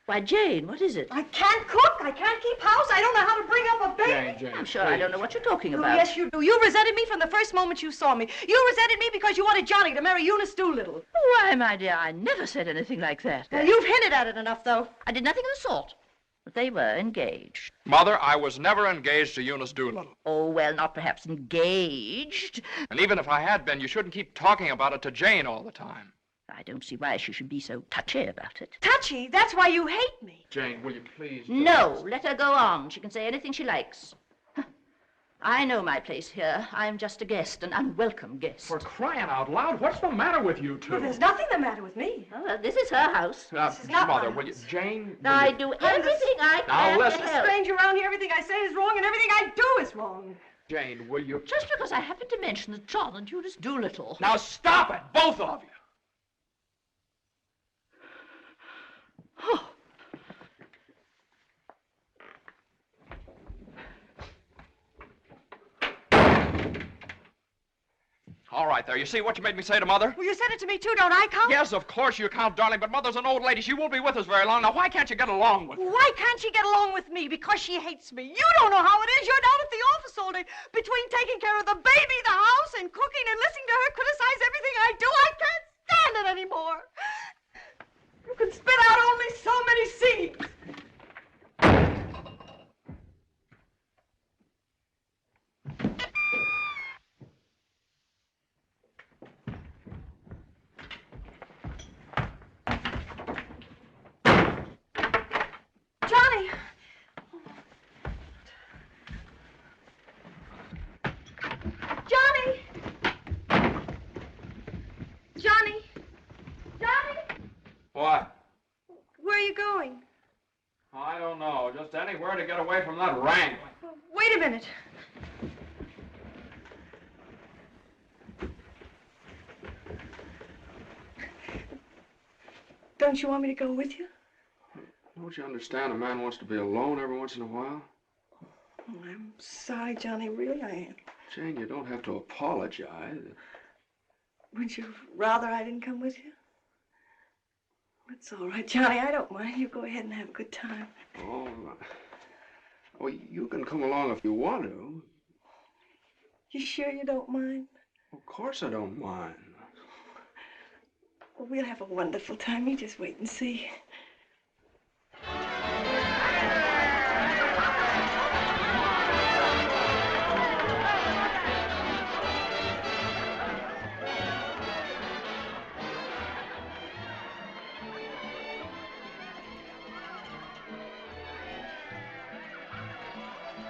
Why, Jane, what is it? I can't cook. I can't keep house. I don't know how to bring up a baby. Jane, I'm sure please. I don't know what you're talking Oh, about. yes, you do. You resented me from the first moment you saw me. You resented me because you wanted Johnny to marry Eunice Doolittle. Why, my dear, I never said anything like that. Well, you've hinted at it enough, though. I did nothing of the sort. But they were engaged. Mother, I was never engaged to Eunice Doolittle. Oh, well, not perhaps engaged. And even if I had been, you shouldn't keep talking about it to Jane all the time. I don't see why she should be so touchy about it. Touchy? That's why you hate me. Jane, will you please... No, let her go on. She can say anything she likes. I know my place here. I'm just a guest, an unwelcome guest. For crying out loud, what's the matter with you two? Well, there's nothing the matter with me. Oh, well, this is her house. This is not Mother, my will you... house. Jane, will I you... do everything I can Now, listen. to There's a help. stranger around here. Everything I say is wrong, and everything I do is wrong. Jane, will you... Just because I happened to mention that John and Eunice Doolittle. Now stop it, both of you! Oh. All right, there. You see what you made me say to Mother? Well, you said it to me, too. Don't I count? Yes, of course you count, darling, but Mother's an old lady. She won't be with us very long. Now, why can't you get along with her? Why can't she get along with me? Because she hates me. You don't know how it is. You're down at the office all day. Between taking care of the baby, the house, and cooking, and listening to her criticize everything I do, I can't stand it anymore. You can spit out only so many seeds. somewhere to get away from that wrangling. Wait a minute. Don't you want me to go with you? Don't you understand? A man wants to be alone every once in a while. Oh, I'm sorry, Johnny. Really, I am. Jane, you don't have to apologize. Would you rather I didn't come with you? It's all right, Johnny. I don't mind. You go ahead and have a good time. Oh, well, you can come along if you want to. You sure you don't mind? Of course I don't mind. Well, we'll have a wonderful time. You just wait and see.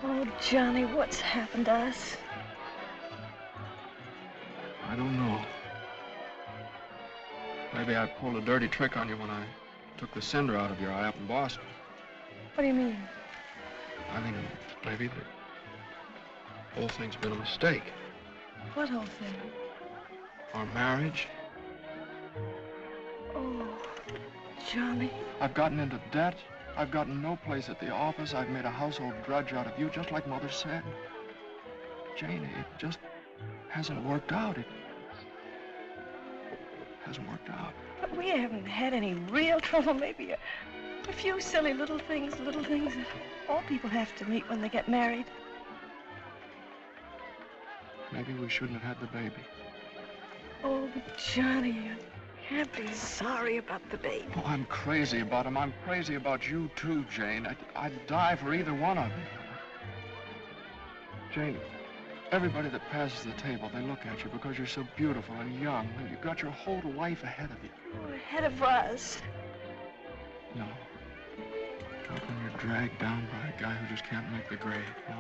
Oh, Johnny, what's happened to us? I don't know. Maybe I pulled a dirty trick on you when I took the cinder out of your eye up in Boston. What do you mean? I mean, maybe the whole thing's been a mistake. What whole thing? Our marriage. Oh, Johnny. I've gotten into debt. I've gotten no place at the office. I've made a household drudge out of you, just like Mother said. Jane, it just hasn't worked out. It hasn't worked out. But we haven't had any real trouble. Maybe a few silly little things that all people have to meet when they get married. Maybe we shouldn't have had the baby. Oh, Johnny, you can't be sorry about the baby. Oh, I'm crazy about him. I'm crazy about you, too, Jane. I'd die for either one of you. Jane, everybody that passes the table, they look at you because you're so beautiful and young, and you've got your whole life ahead of you. Oh, ahead of us. No. Not when you're dragged down by a guy who just can't make the grade. No,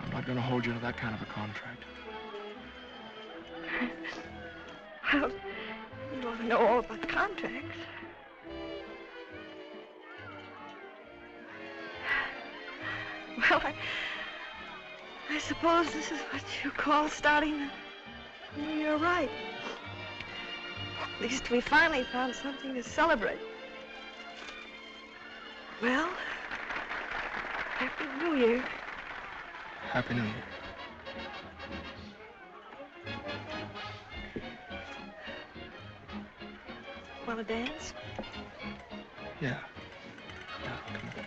I'm not going to hold you to that kind of a contract. Well, you ought to know all about contracts. Well, I suppose this is what you call starting. You're right. At least we finally found something to celebrate. Well, Happy New Year. Happy New Year. Want to dance? Yeah. Yeah, come on.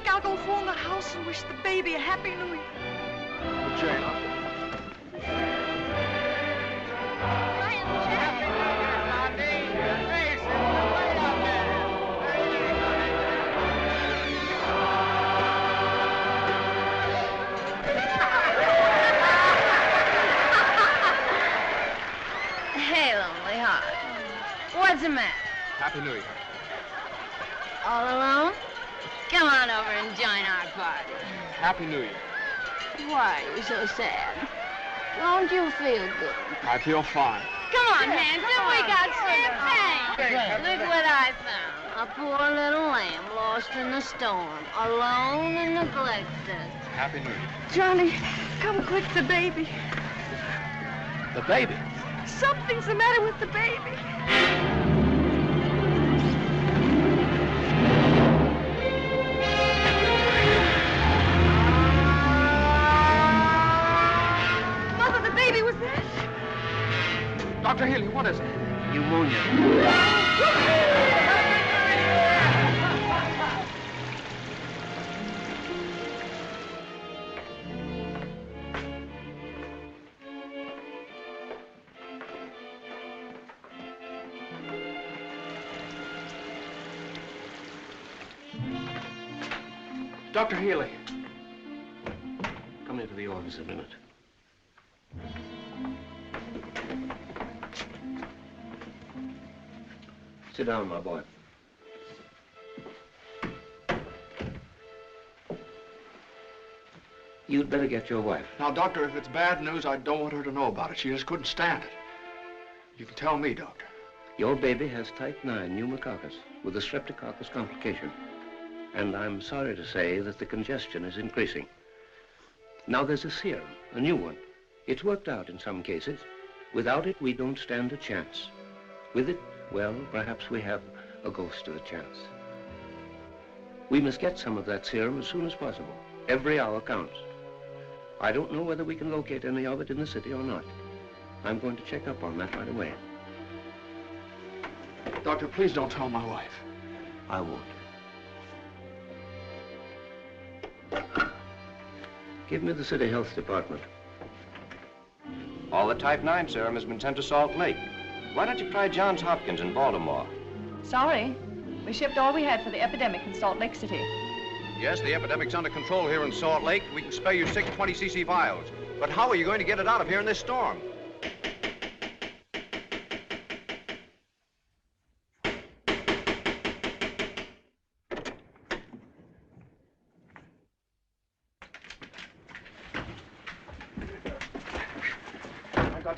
I'll go phone the house and wish the baby a Happy New Year. Well, Jane, Hey, lonely heart. What's the matter? Happy New Year. All alone? Come on over and join our party. Happy New Year. Why are you so sad? Don't you feel good? I feel fine. Come on, Hanson, we got champagne. Look what I found. A poor little lamb lost in the storm, alone and neglected. Happy New Year. Johnny, come quick, the baby. The baby? Something's the matter with the baby. Dr. Healy, what is it? Pneumonia. Dr. Healy. Come into the office a minute. Sit down, my boy. You'd better get your wife. Now, Doctor, if it's bad news, I don't want her to know about it. She just couldn't stand it. You can tell me, Doctor. Your baby has type 9 pneumococcus with a streptococcus complication. And I'm sorry to say that the congestion is increasing. Now there's a serum, a new one. It's worked out in some cases. Without it, we don't stand a chance. With it, well, perhaps we have a ghost of a chance. We must get some of that serum as soon as possible. Every hour counts. I don't know whether we can locate any of it in the city or not. I'm going to check up on that right away. Doctor, please don't tell my wife. I won't. Give me the City Health Department. All the type 9 serum has been sent to Salt Lake. Why don't you try Johns Hopkins in Baltimore? Sorry. We shipped all we had for the epidemic in Salt Lake City. Yes, the epidemic's under control here in Salt Lake. We can spare you 6 20cc vials. But how are you going to get it out of here in this storm?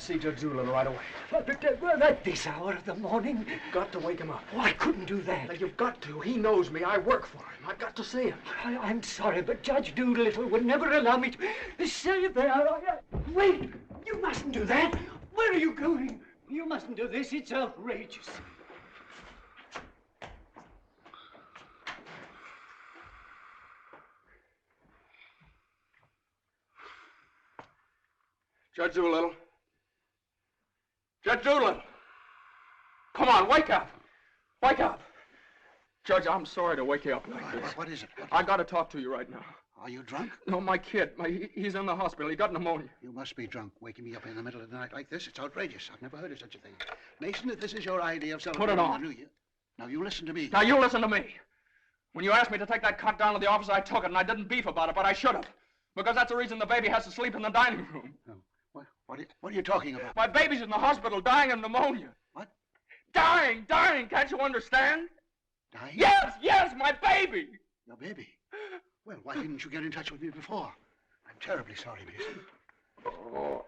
See Judge Doolittle right away. But at this hour of the morning? You've got to wake him up. Oh, I couldn't do that. Now, you've got to. He knows me. I work for him. I've got to see him. I'm sorry, but Judge Doolittle would never allow me to say that. Wait! You mustn't do that. Where are you going? You mustn't do this. It's outrageous. Judge Doolittle. Judge Doolittle! Come on, wake up! Wake up! Judge, I'm sorry to wake you up like this. What is it? I got to talk to you right now. Are you drunk? No, my kid. He's in the hospital. He got pneumonia. You must be drunk, waking me up in the middle of the night like this. It's outrageous. I've never heard of such a thing. Mason, if this is your idea of celebrating Put it on. the New Year... Now, you listen to me. Now, you listen to me. When you asked me to take that cut down to the office, I took it, and I didn't beef about it, but I should have. Because that's the reason the baby has to sleep in the dining room. No. What are you talking about? My baby's in the hospital dying of pneumonia. What? Dying! Can't you understand? Dying? Yes, my baby! Your baby? Well, why didn't you get in touch with me before? I'm terribly sorry, Mason. Oh,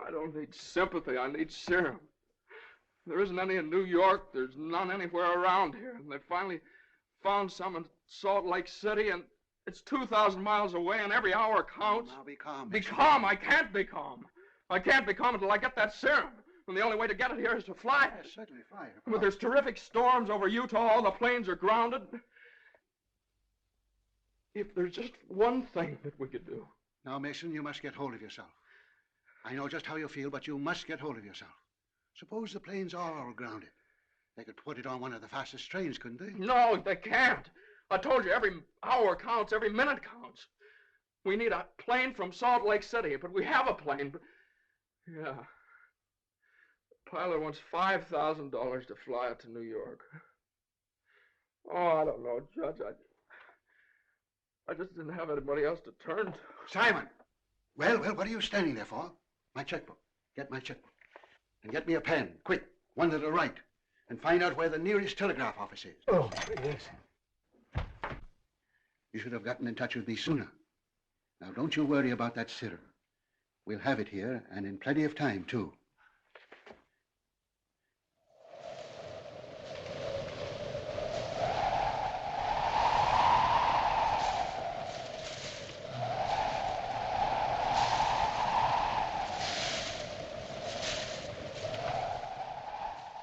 I don't need sympathy. I need serum. There isn't any in New York. There's none anywhere around here. And they finally found some in Salt Lake City, and it's 2,000 miles away, and every hour counts. Now, be calm. Be calm. I can't be calm. I can't be calm until I get that serum. And the only way to get it here is to fly it. Yes, certainly, fly it. But there's terrific storms over Utah. All the planes are grounded. If there's just one thing that we could do. Now, Mason, you must get hold of yourself. I know just how you feel, but you must get hold of yourself. Suppose the planes are all grounded. They could put it on one of the fastest trains, couldn't they? No, they can't. I told you, every hour counts, every minute counts. We need a plane from Salt Lake City, but we have a plane. But... Yeah. The pilot wants $5,000 to fly it to New York. Oh, I don't know, Judge. I just didn't have anybody else to turn to. Simon! Well, what are you standing there for? My checkbook. Get my checkbook. And get me a pen, quick, one that'll write. And find out where the nearest telegraph office is. Oh, yes. You should have gotten in touch with me sooner. Now, don't you worry about that serum. We'll have it here, and in plenty of time, too.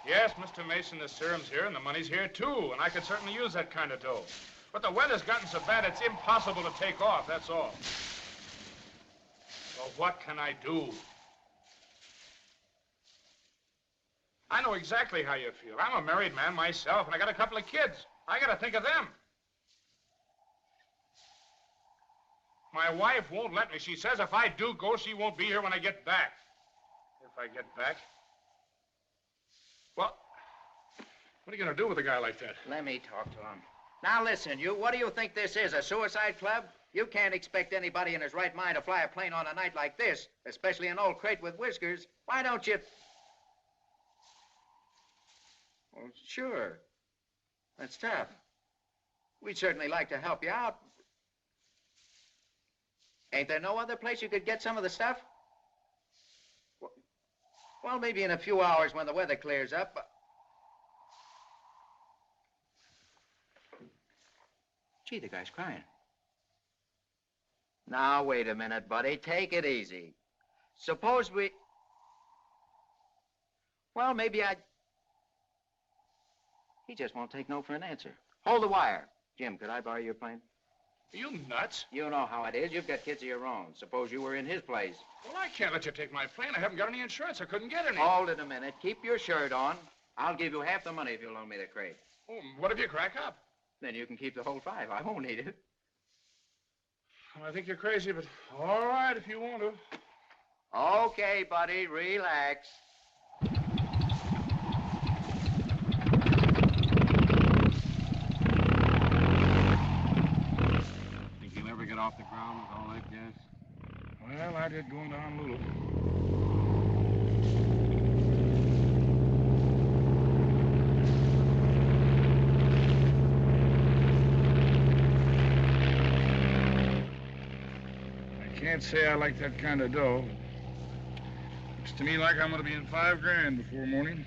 Yes, Mr. Mason, the serum's here, and the money's here, too, and I could certainly use that kind of dough. But the weather's gotten so bad, it's impossible to take off, that's all. Well, what can I do? I know exactly how you feel. I'm a married man myself, and I got a couple of kids. I got to think of them. My wife won't let me. She says if I do go, she won't be here when I get back. If I get back? Well, what are you going to do with a guy like that? Let me talk to him. Now listen, you, what do you think this is, a suicide club? You can't expect anybody in his right mind to fly a plane on a night like this, especially an old crate with whiskers. Why don't you... Well, sure. That's tough. We'd certainly like to help you out. Ain't there no other place you could get some of the stuff? Well, maybe in a few hours when the weather clears up. Gee, the guy's crying. Now, wait a minute, buddy. Take it easy. Suppose we... Well, maybe I... He just won't take no for an answer. Hold the wire. Jim, could I borrow your plane? Are you nuts? You know how it is. You've got kids of your own. Suppose you were in his place. Well, I can't let you take my plane. I haven't got any insurance. I couldn't get any. Hold it a minute. Keep your shirt on. I'll give you half the money if you'll loan me the crate. Oh, what if you crack up? Then you can keep the whole 5. I won't need it. Well, I think you're crazy, but all right if you want to. Okay, buddy. Relax. Think you'll ever get off the ground with all that gas? Well, I did go into Honolulu. Can't say I like that kind of dough. Looks to me like I'm going to be in $5 grand before morning.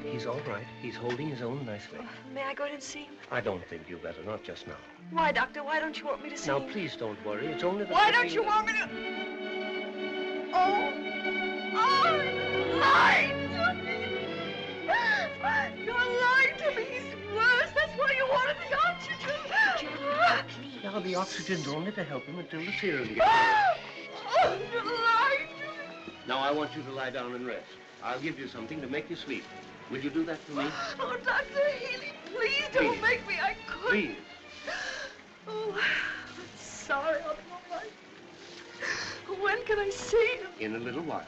He's all right. He's holding his own nicely. May I go in and see him? I don't think you better, not just now. Why, Doctor? Why don't you want me to see Now, him? please don't worry. It's only the... Why don't you want me to... Oh, you lied to me. You're lying to me. He's worse. That's why you wanted the oxygen. Now, the oxygen's only to help him until the serum gets Oh, you lied to me. Now, I want you to lie down and rest. I'll give you something to make you sleep. Will you do that for me? Oh, Dr. Healy, please don't make me. I couldn't. Please. Oh, I'm sorry. I'm all right. When can I see him? In a little while.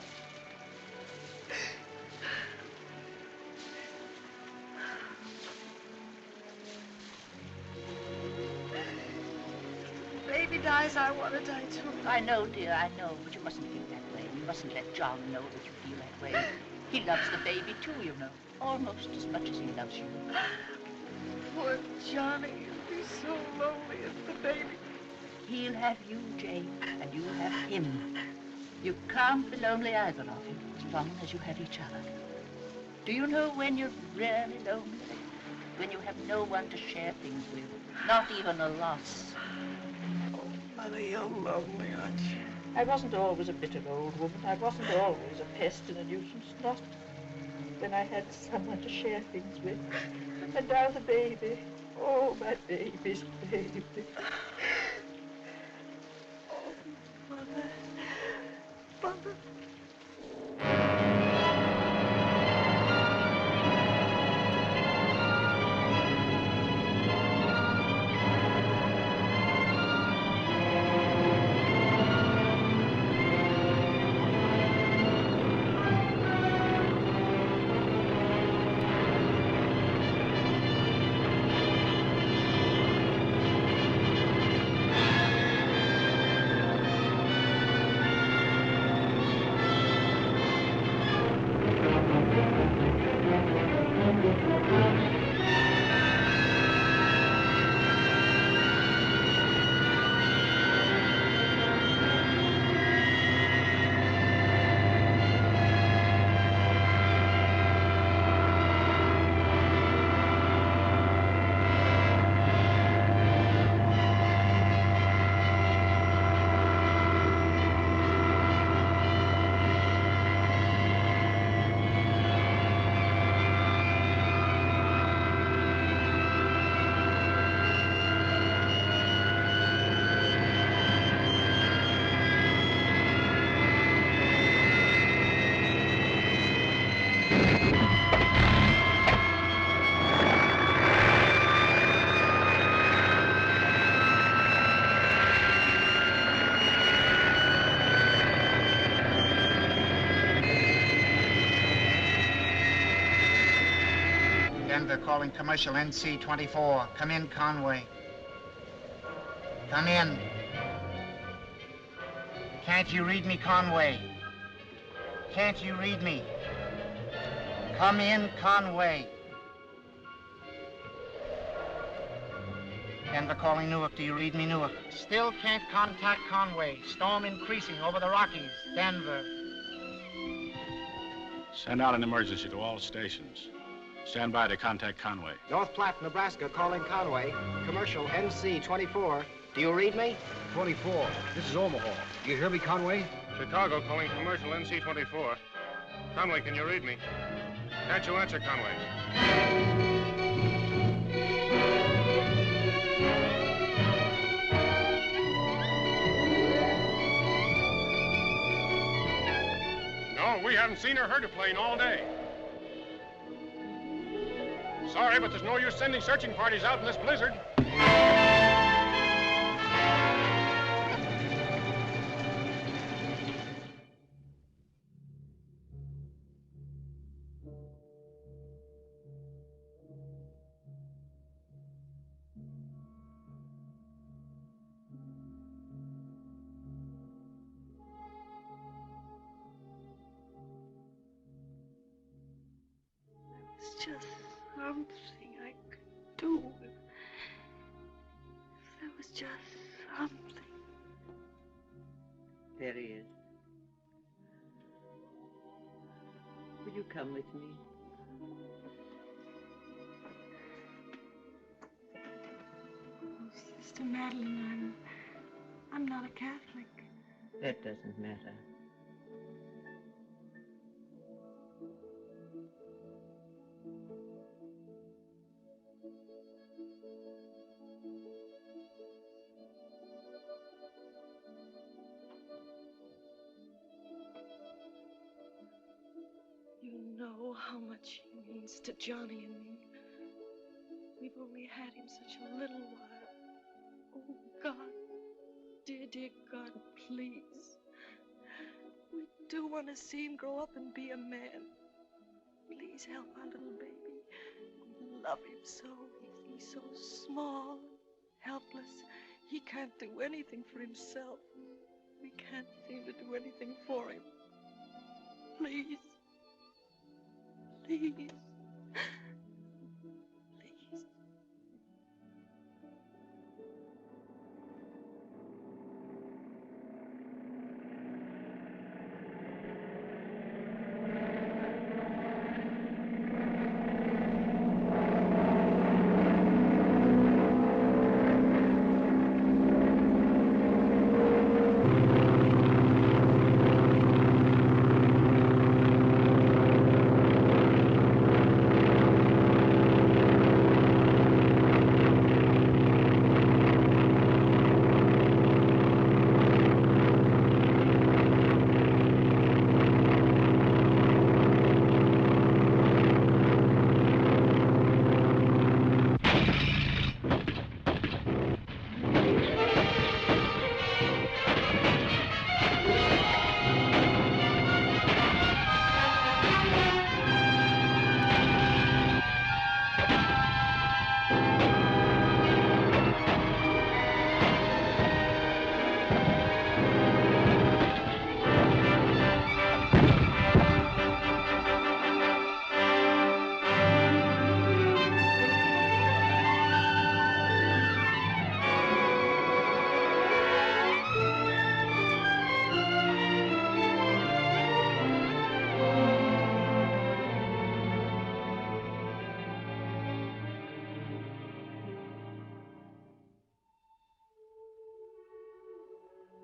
Baby dies, I want to die too. I know, dear, I know, but you mustn't feel that way. You mustn't let John know that you feel that way. He loves the baby, too, you know. Almost as much as he loves you. Poor Johnny, he'll be so lonely as the baby. He'll have you, Jane, and you'll have him. You can't be lonely either of you, as long as you have each other. Do you know when you're really lonely? When you have no one to share things with, not even a loss. Oh, Mother, you're lonely, aren't you? I wasn't always a bitter old woman. I wasn't always a pest and a nuisance, not when I had someone to share things with. And now the baby. Oh, my baby's baby. Oh, Mother. Mother. Denver calling commercial NC-24. Come in, Conway. Come in. Can't you read me, Conway? Can't you read me? Come in, Conway. Denver calling Newark. Do you read me, Newark? Still can't contact Conway. Storm increasing over the Rockies. Denver. Send out an emergency to all stations. Stand by to contact Conway. North Platte, Nebraska, calling Conway. Commercial NC-24. Do you read me? 24. This is Omaha. Do you hear me, Conway? Chicago calling commercial NC-24. Conway, can you read me? Can't you answer, Conway? No, we haven't seen or heard a plane all day. Sorry, but there's no use sending searching parties out in this blizzard. It's just something I could do. If there was just something. There he is. Will you come with me? Oh, Sister Madeline, I'm not a Catholic. That doesn't matter. You know how much he means to Johnny and me. We've only had him such a little while. Oh, God, dear, dear God, please. We do want to see him grow up and be a man. Please help our little baby. We love him so. He's so small, helpless. He can't do anything for himself. We can't seem to do anything for him. Please. Please. Please.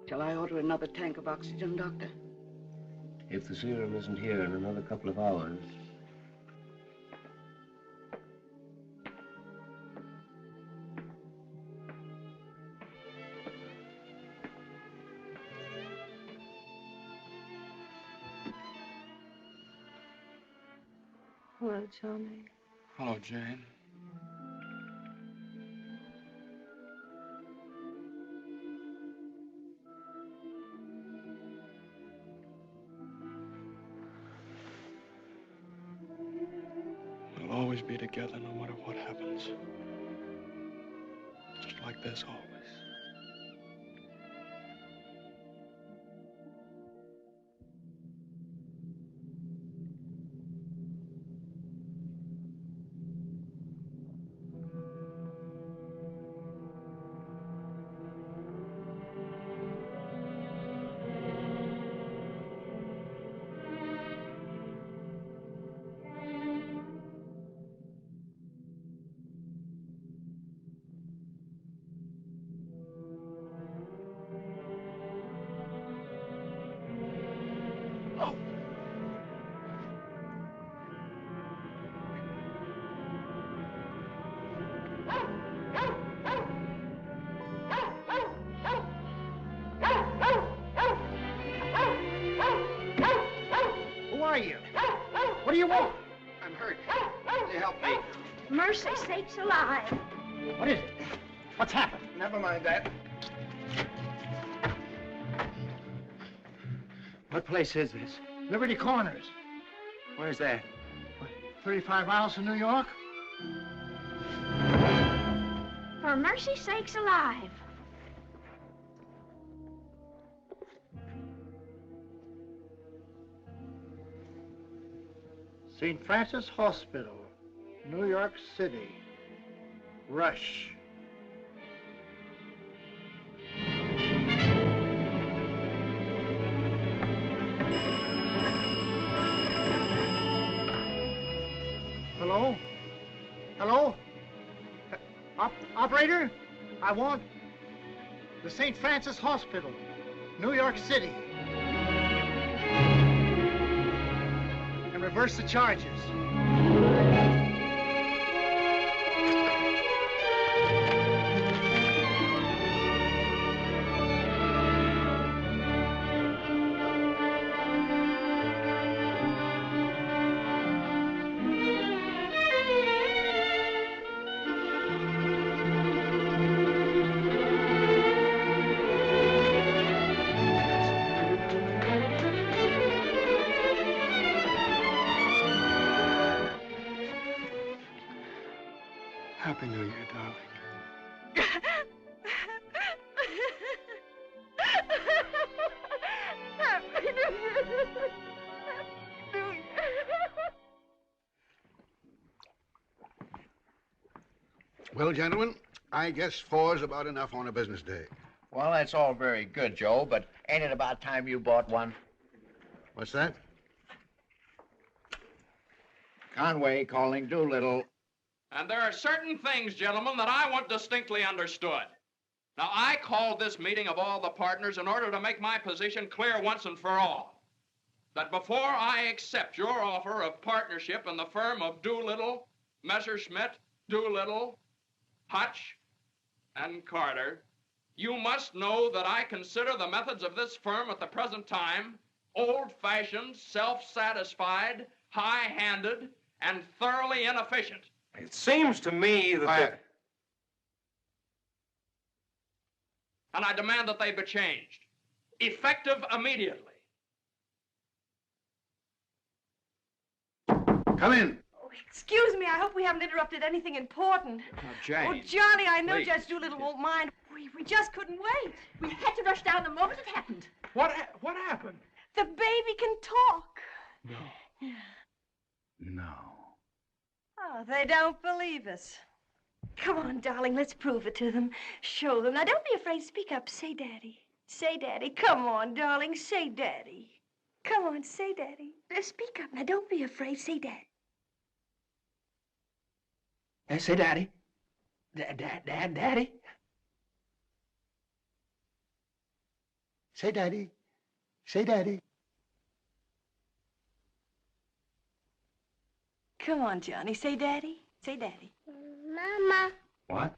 Shall I order another tank of oxygen, Doctor? If the serum isn't here in another couple of hours. Hello, Johnny. Hello, Jane. We'll always be together. together no matter what happens. Just like this always. What do you want? I'm hurt. Will you help me? Mercy sakes alive. What is it? What's happened? Never mind that. What place is this? Liberty Corners. Where's that? 35 miles from New York? For mercy sakes alive. St. Francis Hospital, New York City. Rush. Hello? Hello? Operator? I want the St. Francis Hospital, New York City. And reverse the charges. Happy New Year, darling. Happy New Year. New Year. Well, gentlemen, I guess 4's about enough on a business day. Well, that's all very good, Joe, but ain't it about time you bought one? What's that? Conway calling Doolittle. And there are certain things, gentlemen, that I want distinctly understood. Now, I called this meeting of all the partners in order to make my position clear once and for all. That before I accept your offer of partnership in the firm of Doolittle, Messerschmitt, Doolittle, Hutch, and Carter, you must know that I consider the methods of this firm at the present time old-fashioned, self-satisfied, high-handed, and thoroughly inefficient. It seems to me that... And I demand that they be changed, effective immediately. Come in. Oh, excuse me, I hope we haven't interrupted anything important. Now, Jane. Oh, Johnny, I know please. Judge Doolittle won't mind. We just couldn't wait. We had to rush down the moment it happened. What happened? The baby can talk. No. No. Oh, they don't believe us. Come on, darling, let's prove it to them. Show them. Now, don't be afraid. Speak up. Say Daddy. Say Daddy. Come on, darling. Say Daddy. Come on, say Daddy. Speak up. Now, don't be afraid. Say Daddy. Say Daddy. Daddy. Say Daddy. Say Daddy. Come on, Johnny. Say Daddy. Say Daddy. Mama. What?